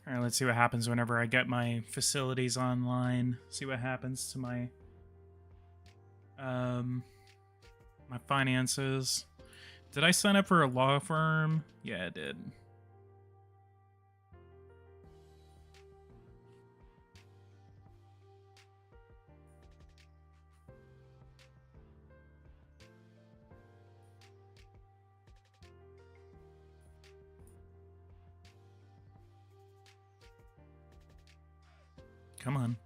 All right, let's see what happens whenever I get my facilities online. See what happens to my my finances. Did I sign up for a law firm? Yeah, I did. Come on.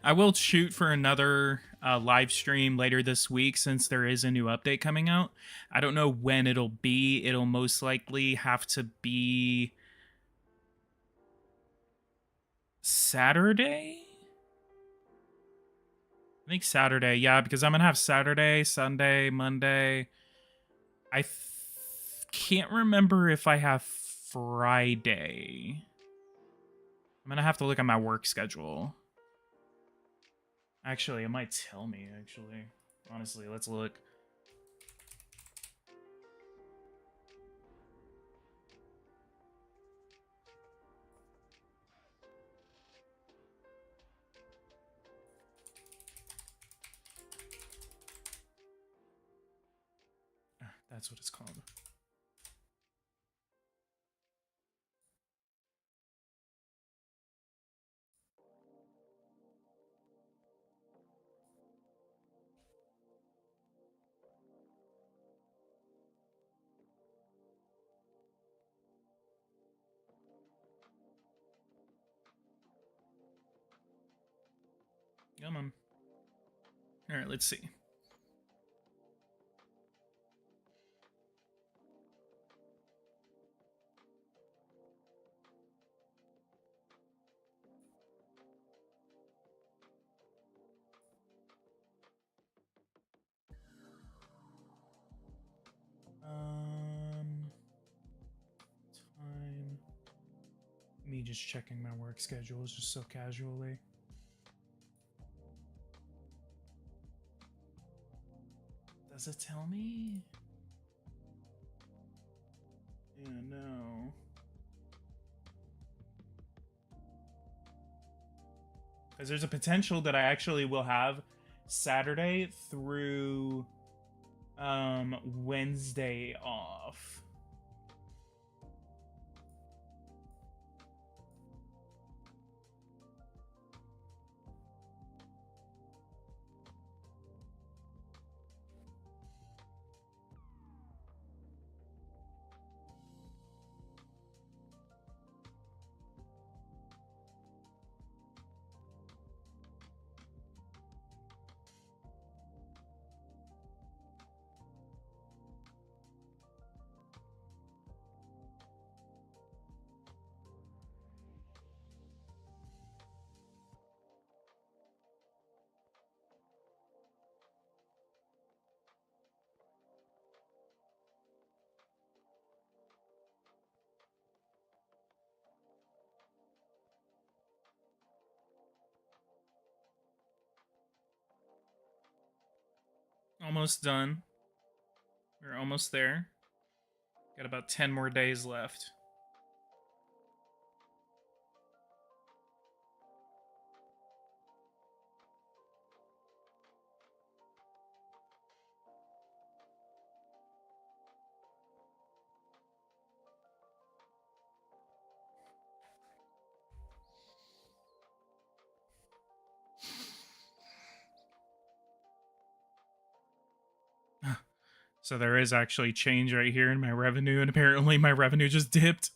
I will shoot for another live stream later this week since there is a new update coming out. I don't know when it'll be. It'll most likely have to be Saturday? I think Saturday, yeah, because I'm going to have Saturday, Sunday, Monday. I can't remember if I have Friday. I'm going to have to look at my work schedule. Actually, it might tell me, actually. Honestly, let's look. That's what it's called. Come on. All right, let's see. Time. Me just checking my work schedules just so casually. Does it tell me? Yeah, no. Because there's a potential that I actually will have Saturday through Wednesday off. Almost done. We're almost there. Got about 10 more days left. So there is actually change right here in my revenue, and apparently my revenue just dipped.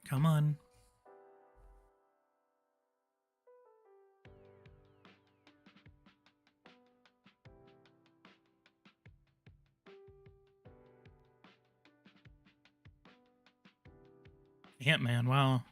Come on. Ant-Man, wow.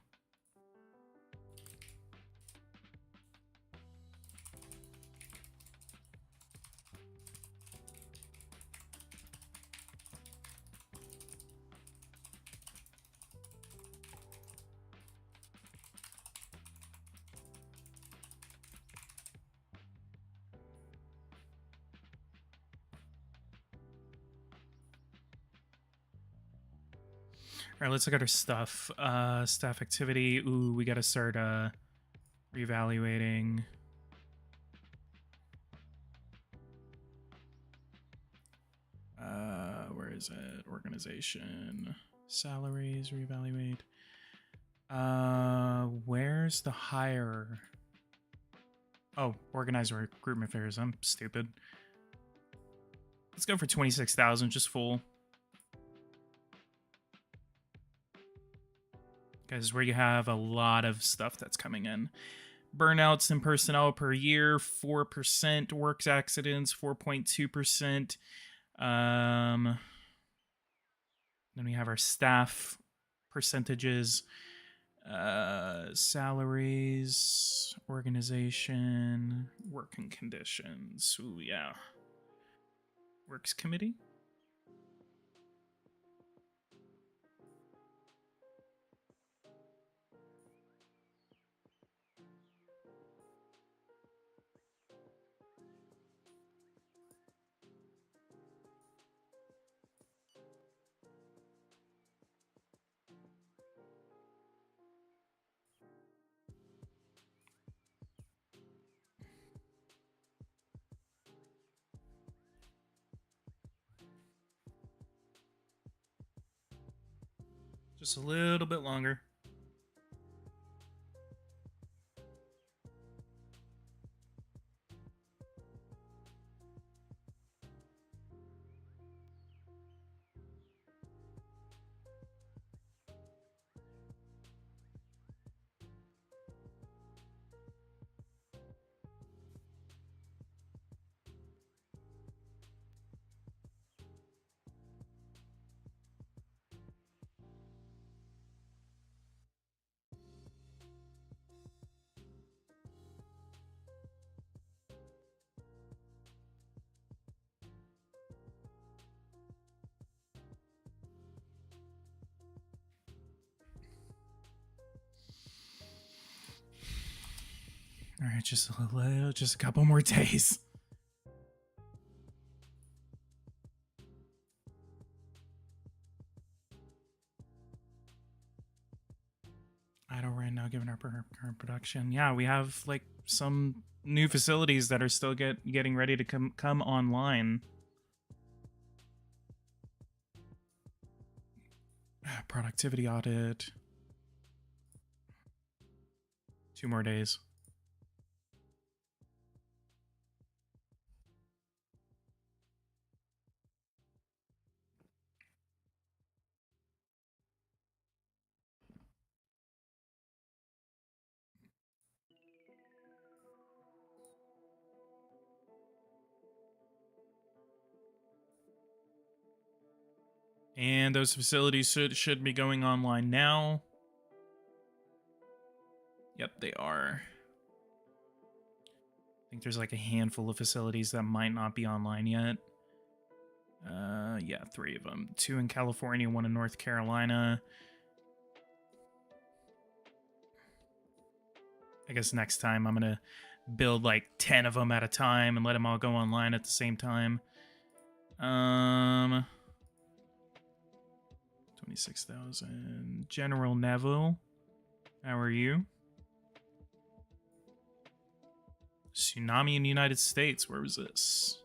All right, let's look at our stuff. Staff activity. Ooh, we gotta start reevaluating. Where is it? Organization. Salaries, reevaluate. Where's the hire? Oh, organize recruitment fairs. I'm stupid. Let's go for 26,000, just full. Because where you have a lot of stuff that's coming in. Burnouts in personnel per year, 4%. Works accidents, 4.2%. Then we have our staff percentages, salaries, organization, working conditions. Ooh, yeah. Works committee. Just a little bit longer. All right, just a couple more days. Idle right now, given our current production. Yeah, we have like some new facilities that are still getting ready to come online. Productivity audit. 2 more days. And those facilities should be going online now. Yep, they are. I think there's like a handful of facilities that might not be online yet. Yeah, 3 of them. 2 in California, 1 in North Carolina. I guess next time I'm gonna build like 10 of them at a time and let them all go online at the same time. 26,000. General Neville, how are you? Tsunami in the United States. Where was this?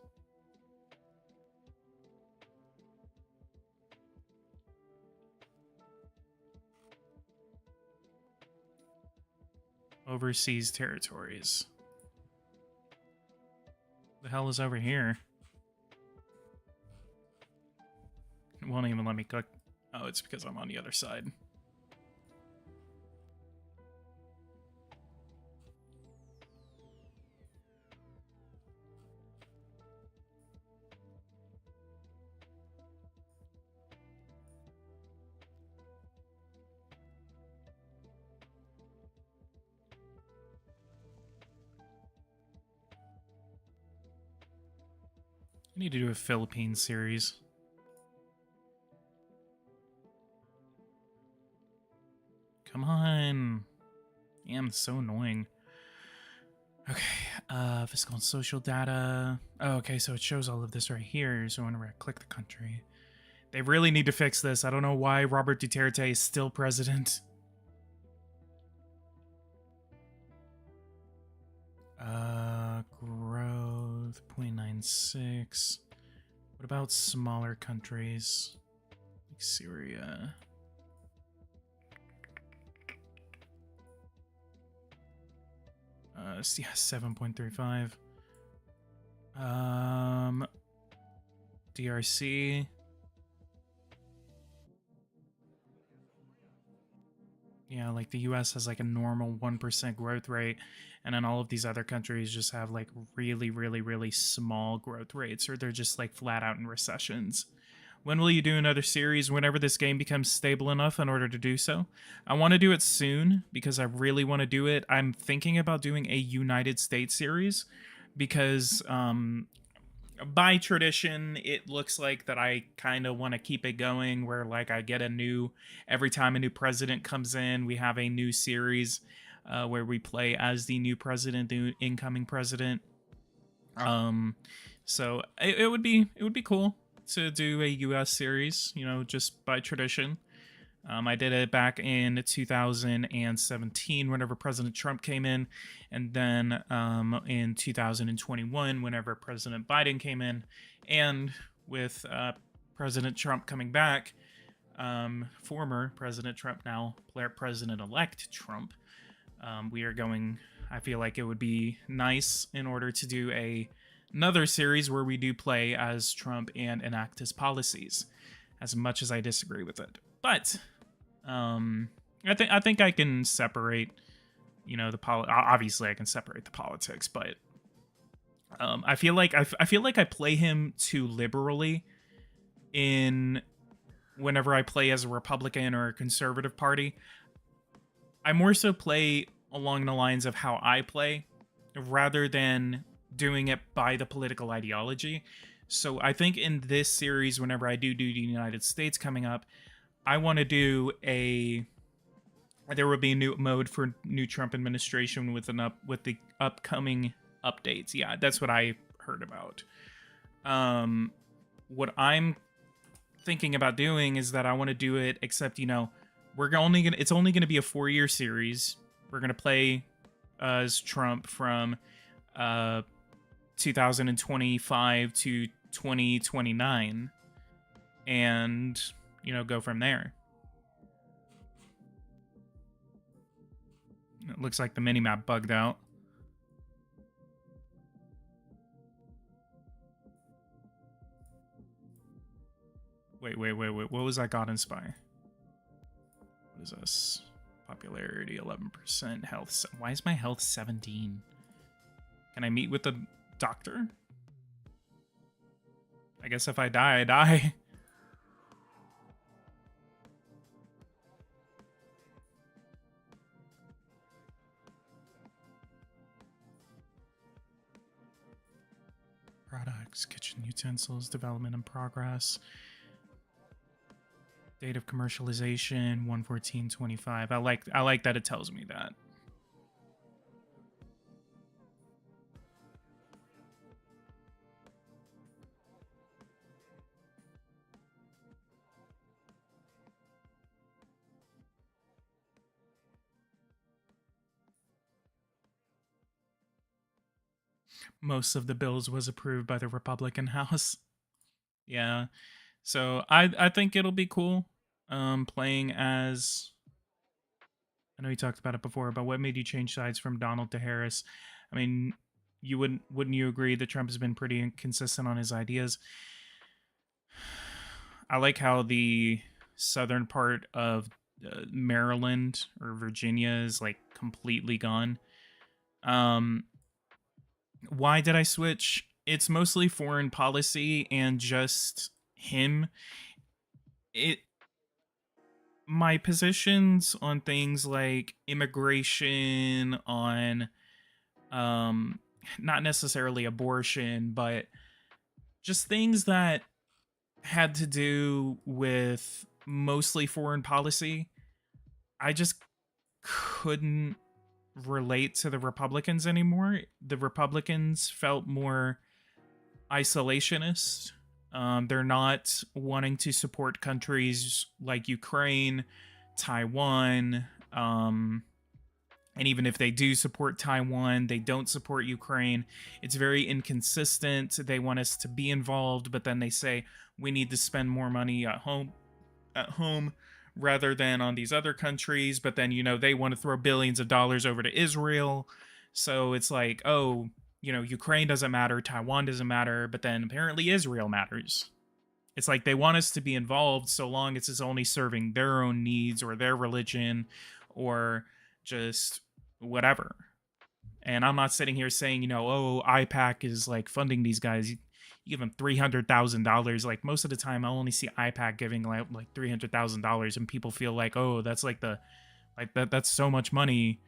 Overseas territories. The hell is over here? It won't even let me click. Oh, it's because I'm on the other side. I need to do a Philippines series. Come on. Damn, it's so annoying. Okay, fiscal and social data. Oh, okay, so it shows all of this right here. So whenever I click the country, they really need to fix this. I don't know why Robert Duterte is still president. Growth 0.96. What about smaller countries like Syria? Yeah, 7.35. DRC. Yeah, like the US has like a normal 1% growth rate, and then all of these other countries just have like really, really, really small growth rates, or they're just like flat out in recessions. When will you do another series? Whenever this game becomes stable enough in order to do so. I want to do it soon because I really want to do it. I'm thinking about doing a United States series because by tradition, it looks like that I kind of want to keep it going where like I get every time a new president comes in, we have a new series where we play as the new president, the incoming president. So it would be cool to do a US series, you know, just by tradition. I did it back in 2017 whenever President Trump came in, and then in 2021 whenever President Biden came in, and with President Trump coming back, former President Trump, now President-elect Trump, we are going, I feel like it would be nice in order to do another series where we do play as Trump and enact his policies, as much as I disagree with it. But I think I can separate, you know, obviously I can separate the politics, but I feel like I play him too liberally in whenever I play as a Republican or a conservative party. I more so play along the lines of how I play rather than doing it by the political ideology. So I think in this series, whenever I do the United States coming up, I want to do there will be a new mode for new Trump administration with the upcoming updates. Yeah, that's what I heard about. What I'm thinking about doing is that I want to do it, except, you know, it's only gonna be a 4-year series. We're gonna play as Trump from 2025 to 2029, and, you know, go from there. It looks like the minimap bugged out. Wait. What was that God Inspire? What is this? Popularity 11%. Health. Why is my health 17? Can I meet with the doctor? I guess if I die, I die. Products, kitchen utensils, development in progress. Date of commercialization 1/14/25. I like that it tells me that. Most of the bills was approved by the Republican House. Yeah. So I think it'll be cool. Playing as, I know you talked about it before, but what made you change sides from Donald to Harris? I mean, you wouldn't you agree that Trump has been pretty inconsistent on his ideas? I like how the southern part of Maryland or Virginia is like completely gone. Why did I switch? It's mostly foreign policy and just him. My positions on things like immigration, on not necessarily abortion, but just things that had to do with mostly foreign policy, I just couldn't relate to the Republicans anymore. The Republicans felt more isolationist. They're not wanting to support countries like Ukraine, Taiwan, and even if they do support Taiwan, they don't support Ukraine. It's very inconsistent. They want us to be involved, but then they say we need to spend more money at home rather than on these other countries. But then, they want to throw billions of dollars over to Israel. So it's like, oh, Ukraine doesn't matter, Taiwan doesn't matter, but then apparently Israel matters. It's like they want us to be involved so long as it's only serving their own needs or their religion or just whatever. And I'm not sitting here saying, oh, IPAC is like funding these guys. You give them $300,000. Like most of the time, I'll only see IPAC giving like $300,000, and people feel like, oh, that's like that's so much money.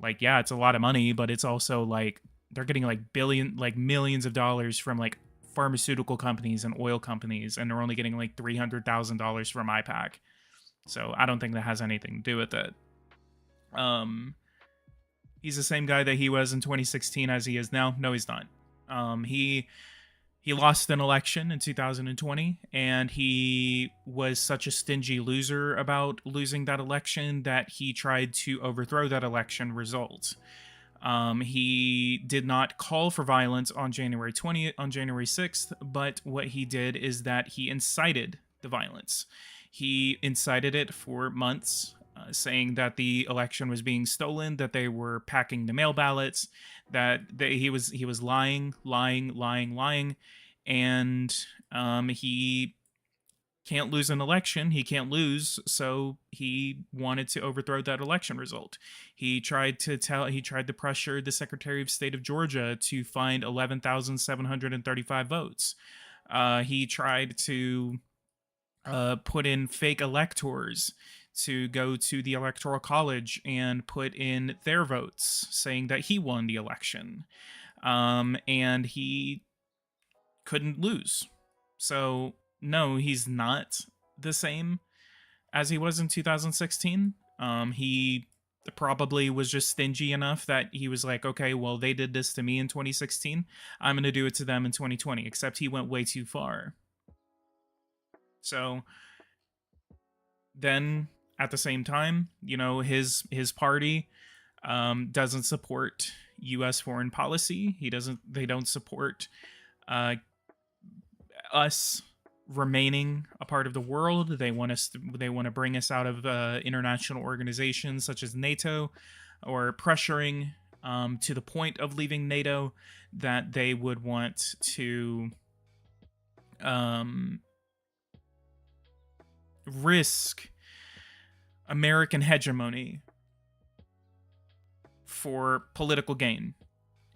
Like, yeah, it's a lot of money, but it's also like they're getting like millions of dollars from like pharmaceutical companies and oil companies, and they're only getting like $300,000 from IPAC. So I don't think that has anything to do with it. He's the same guy that he was in 2016 as he is now. No, he's not. He lost an election in 2020, and he was such a stingy loser about losing that election that he tried to overthrow that election result. He did not call for violence on January 6th, but what he did is that he incited the violence. He incited it for months, saying that the election was being stolen, that they were packing the mail ballots, that he was lying, and he can't lose an election. He can't lose, so he wanted to overthrow that election result. He tried to pressure the Secretary of State of Georgia to find 11,735 votes. He tried to put in fake electors to go to the Electoral College and put in their votes, saying that he won the election. And he couldn't lose. So, no, he's not the same as he was in 2016. He probably was just stingy enough that he was like, okay, well, they did this to me in 2016. I'm going to do it to them in 2020, except he went way too far. So then at the same time, his party doesn't support U.S. foreign policy. They don't support us remaining a part of the world. They want to bring us out of international organizations such as NATO, or pressuring to the point of leaving NATO, that they would want to risk American hegemony for political gain.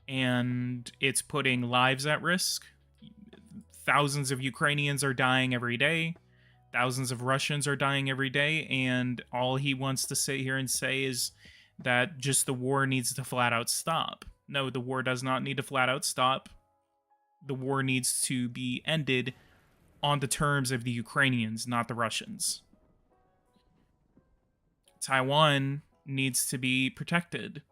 And it's putting lives at risk. Thousands of Ukrainians are dying every day. Thousands of Russians are dying every day. And all he wants to sit here and say is that just the war needs to flat out stop. No, the war does not need to flat out stop. the war needs to be ended on the terms of the Ukrainians, not the Russians. Taiwan needs to be protected.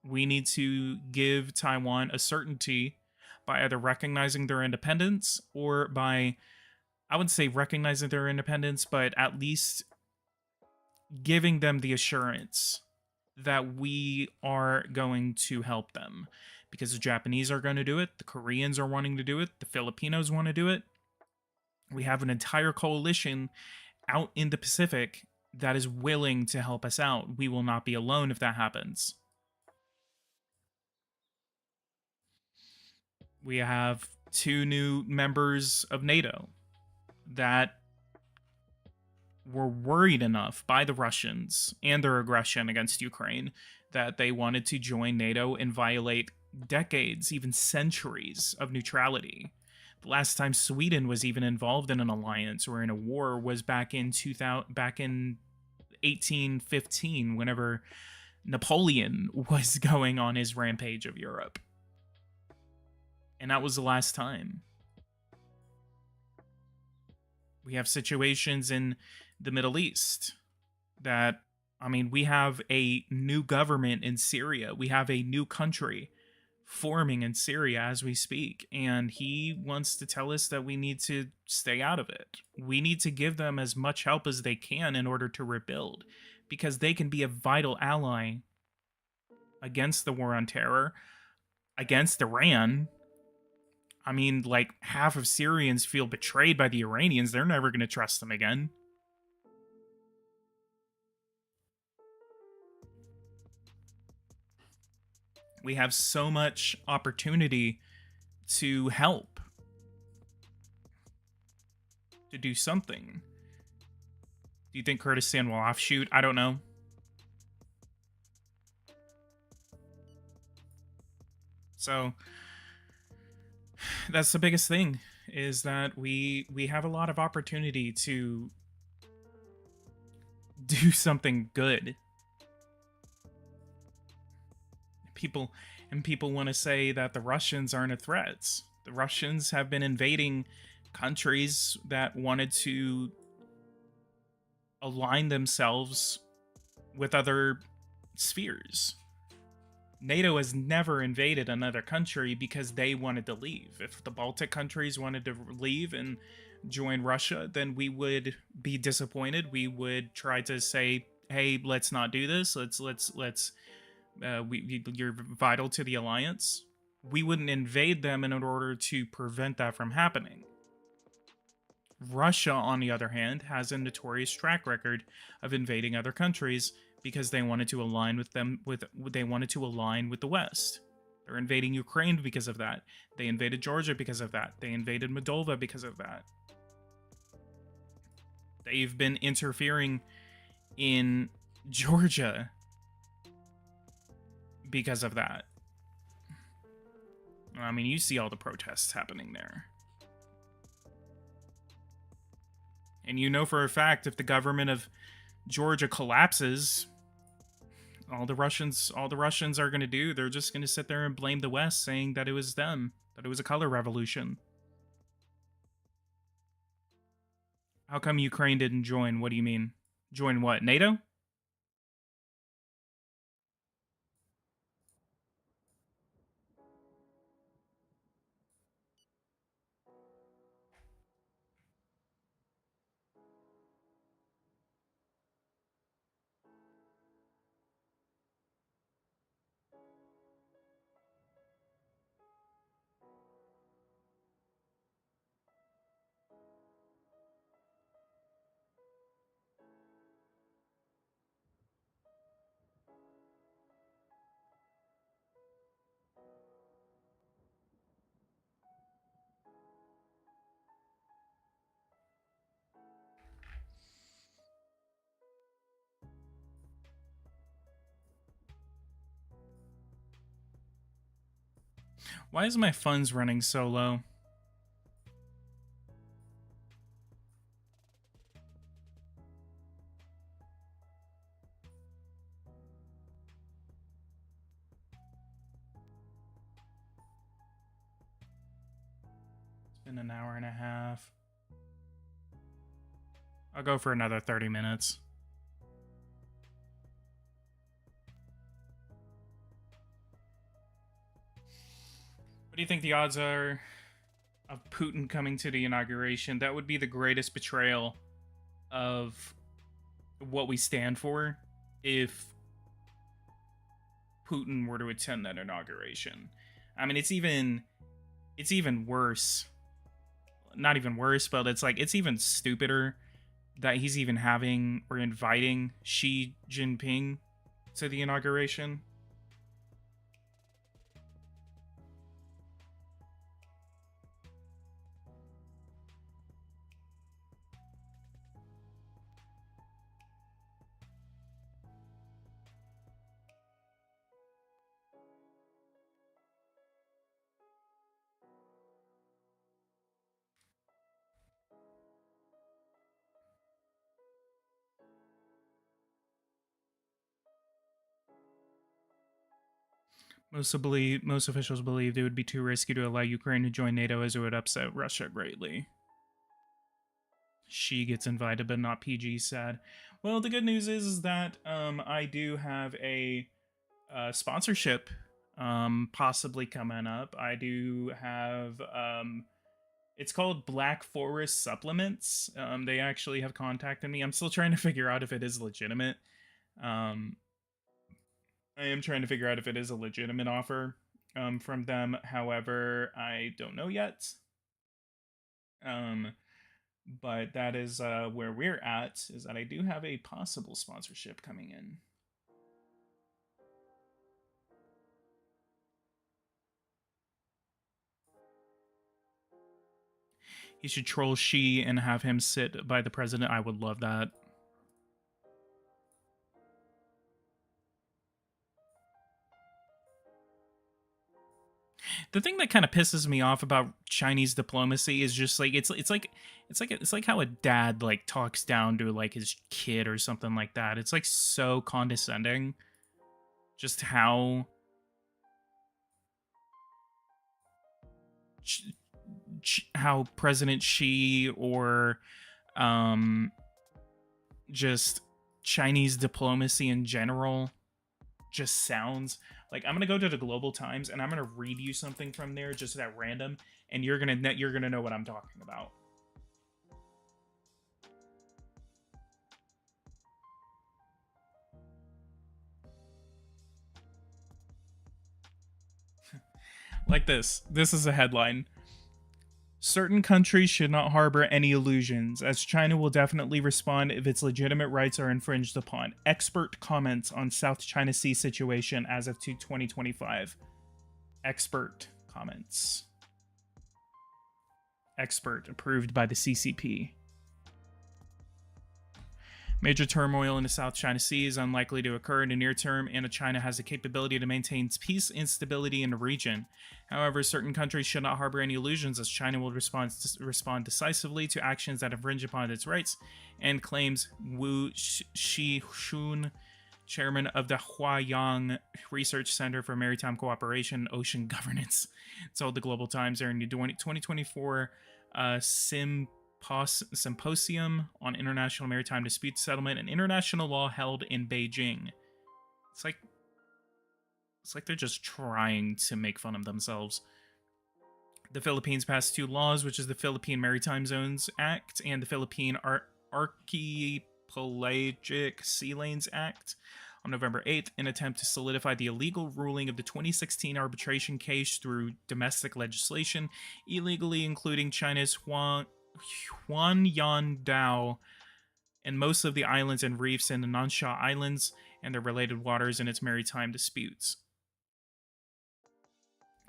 We need to give Taiwan a certainty by either recognizing their independence or by, I wouldn't say recognizing their independence, but at least giving them the assurance that we are going to help them. Because the Japanese are going to do it, the Koreans are wanting to do it, the Filipinos want to do it. We have an entire coalition out in the Pacific that is willing to help us out. We will not be alone if that happens. We have 2 new members of NATO that were worried enough by the Russians and their aggression against Ukraine that they wanted to join NATO and violate decades, even centuries of neutrality. The last time Sweden was even involved in an alliance or in a war was back in 1815, whenever Napoleon was going on his rampage of Europe. And that was the last time. We have situations in the Middle East that, I mean, we have a new government in Syria. We have a new country forming in Syria as we speak. And he wants to tell us that we need to stay out of it. We need to give them as much help as they can in order to rebuild, because they can be a vital ally against the war on terror, against Iran. I mean, like, half of Syrians feel betrayed by the Iranians. They're never going to trust them again. We have so much opportunity to help, to do something. Do you think Kurdistan will offshoot? I don't know. So that's the biggest thing, is that we have a lot of opportunity to do something good. People want to say that the Russians aren't a threat. The Russians have been invading countries that wanted to align themselves with other spheres. NATO has never invaded another country because they wanted to leave. If the Baltic countries wanted to leave and join Russia, then we would be disappointed. We would try to say, "Hey, let's not do this. You're vital to the alliance." We wouldn't invade them in order to prevent that from happening. Russia, on the other hand, has a notorious track record of invading other countries because they wanted to align with them. They wanted to align with the West. They're invading Ukraine because of that. They invaded Georgia because of that. They invaded Moldova because of that. They've been interfering in Georgia because of that. I mean, you see all the protests happening there. And you know for a fact, if the government of Georgia collapses, all the Russians are going to do, they're just going to sit there and blame the West, saying that it was them, that it was a color revolution. How come Ukraine didn't join? What do you mean? Join what? NATO? Why is my funds running so low? been an hour and a half. I'll go for another 30 minutes. What do you think the odds are of Putin coming to the inauguration? That would be the greatest betrayal of what we stand for if Putin were to attend that inauguration. I mean, it's even worse. Not even worse, but it's even stupider that he's even having or inviting Xi Jinping to the inauguration. Most officials believed it would be too risky to allow Ukraine to join NATO as it would upset Russia greatly. She gets invited, but not PG. Sad. Well, the good news is that I do have a sponsorship possibly coming up. I do have it's called Black Forest Supplements. They actually have contacted me. I'm still trying to figure out if it is legitimate. I am trying to figure out if it is a legitimate offer from them. However, I don't know yet. But that is where we're at, is that I do have a possible sponsorship coming in. He should troll Xi and have him sit by the president. I would love that. The thing that kind of pisses me off about Chinese diplomacy is just like it's like how a dad like talks down to like his kid or something like that. It's like so condescending. Just how President Xi or just Chinese diplomacy in general just sounds like. I'm gonna go to the Global Times and I'm gonna read you something from there just at random, and you're gonna know what I'm talking about. Like this. This is a headline. Certain countries should not harbor any illusions, as China will definitely respond if its legitimate rights are infringed upon. Expert comments on South China Sea situation as of 2025. Expert comments. Expert approved by the CCP. Major turmoil in the South China Sea is unlikely to occur in the near term, and China has the capability to maintain peace and stability in the region. However, certain countries should not harbor any illusions, as China will respond decisively to actions that infringe upon its rights, and claims Wu Shixun, chairman of the Huayang Research Center for Maritime Cooperation and Ocean Governance, told the Global Times during the 2024 Symposium on International Maritime Dispute Settlement and International Law held in Beijing. It's like they're just trying to make fun of themselves. The Philippines passed two laws, which is the Philippine Maritime Zones Act and the Philippine Archipelagic Sea Lanes Act, on November 8th, in an attempt to solidify the illegal ruling of the 2016 arbitration case through domestic legislation, illegally including China's Huanyang and most of the islands and reefs in the Nansha Islands and their related waters in its maritime disputes.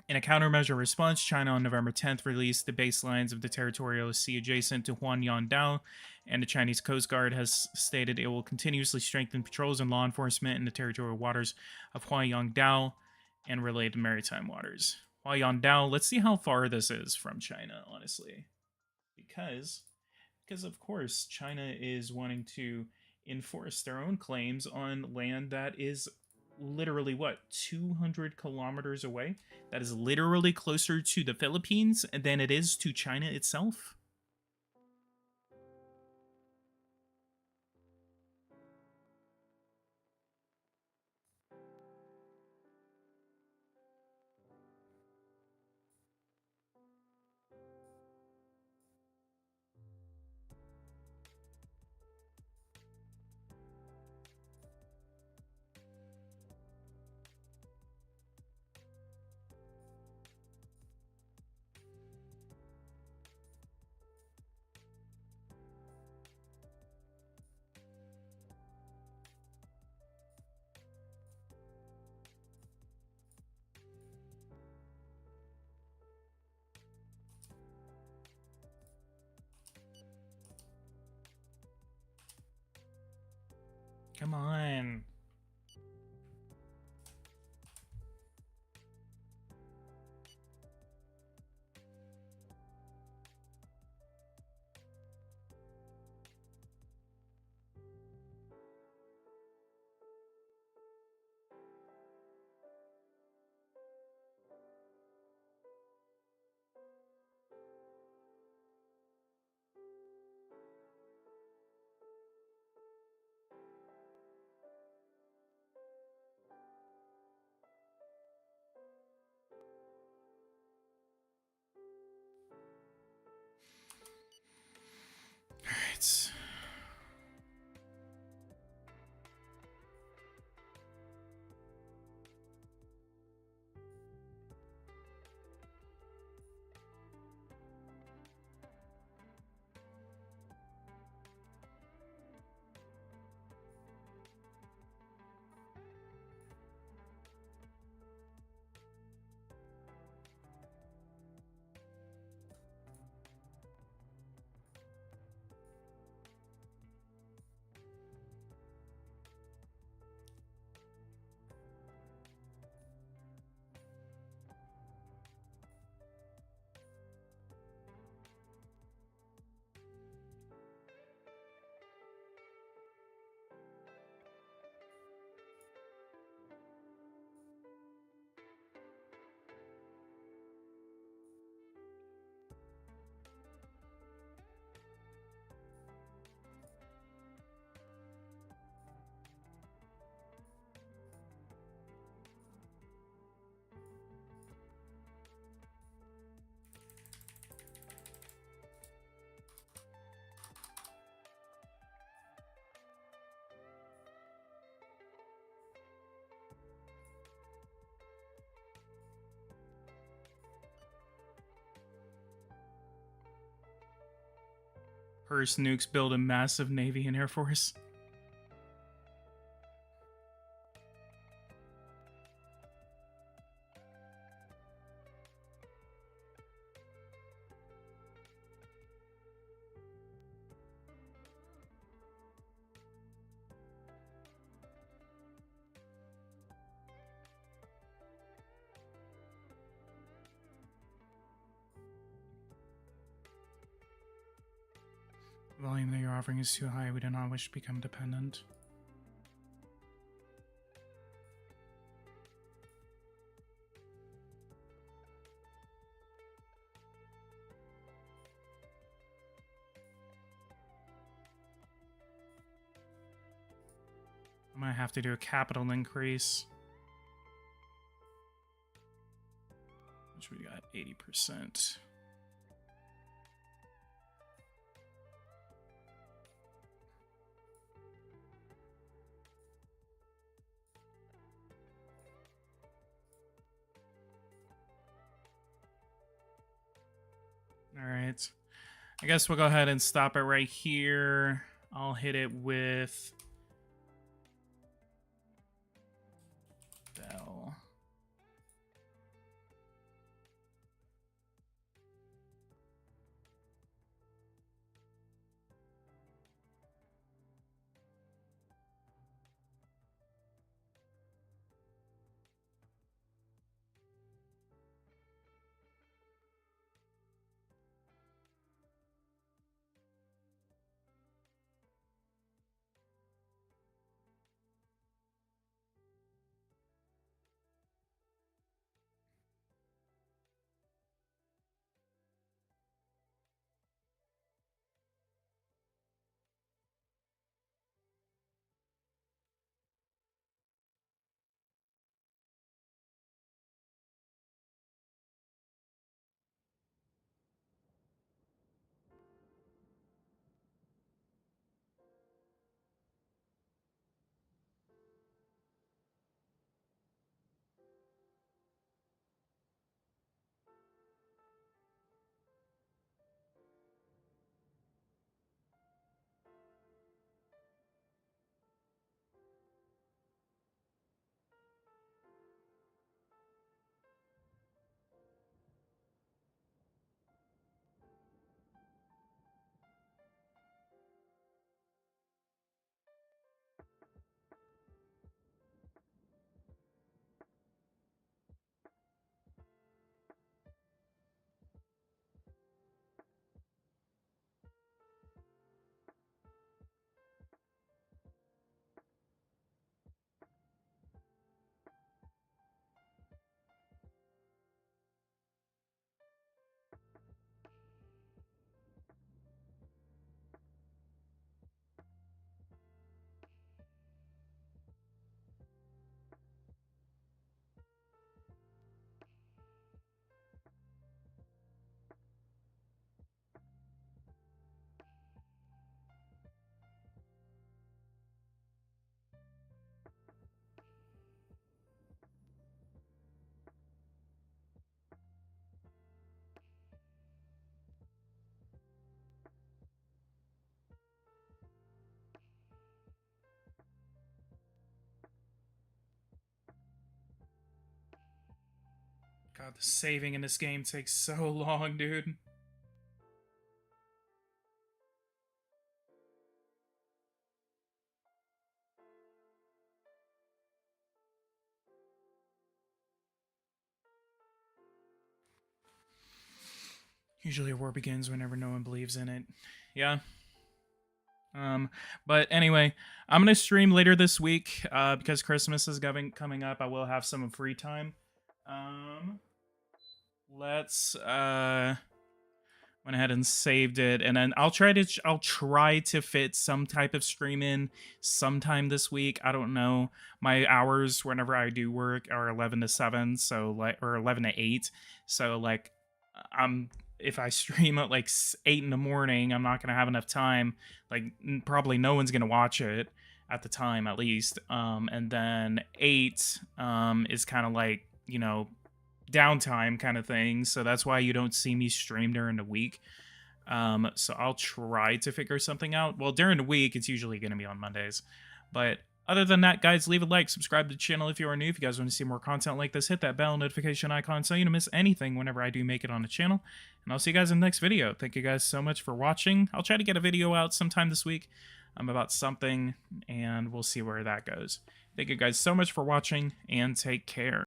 In a countermeasure response, China on November 10th released the baselines of the territorial sea adjacent to Huanyang, and the Chinese Coast Guard has stated it will continuously strengthen patrols and law enforcement in the territorial waters of Huanyang and related maritime waters. Huanyang, let's see how far this is from China, honestly. Because of course China is wanting to enforce their own claims on land that is literally what, 200 kilometers away. That is literally closer to the Philippines than it is to China itself. Come on. All right. First nukes build a massive navy and air force. The volume that you're offering is too high. We do not wish to become dependent. I might have to do a capital increase. Which we got 80%. All right. I guess we'll go ahead and stop it right here. I'll hit it with Bell. God, the saving in this game takes so long, dude. Usually a war begins whenever no one believes in it. Yeah. But anyway, I'm gonna stream later this week, because Christmas is coming up. I will have some free time. Let's went ahead and saved it, and then I'll try to fit some type of stream in sometime this week. I don't know. My hours whenever I do work are 11 to 7, so like, or 11 to 8. So like, if I stream at like 8 in the morning, I'm not gonna have enough time. Like, probably no one's gonna watch it at the time, at least. And then 8 is kind of like, you know, downtime kind of thing, so that's why you don't see me stream during the week. So I'll try to figure something out. Well, during the week it's usually going to be on Mondays, but other than that, guys, leave a like, subscribe to the channel if you are new. If you guys want to see more content like this, hit that bell notification icon so you don't miss anything whenever I do make it on the channel, and I'll see you guys in the next video. Thank you guys so much for watching. I'll try to get a video out sometime this week about something, and we'll see where that goes. Thank you guys so much for watching, and take care.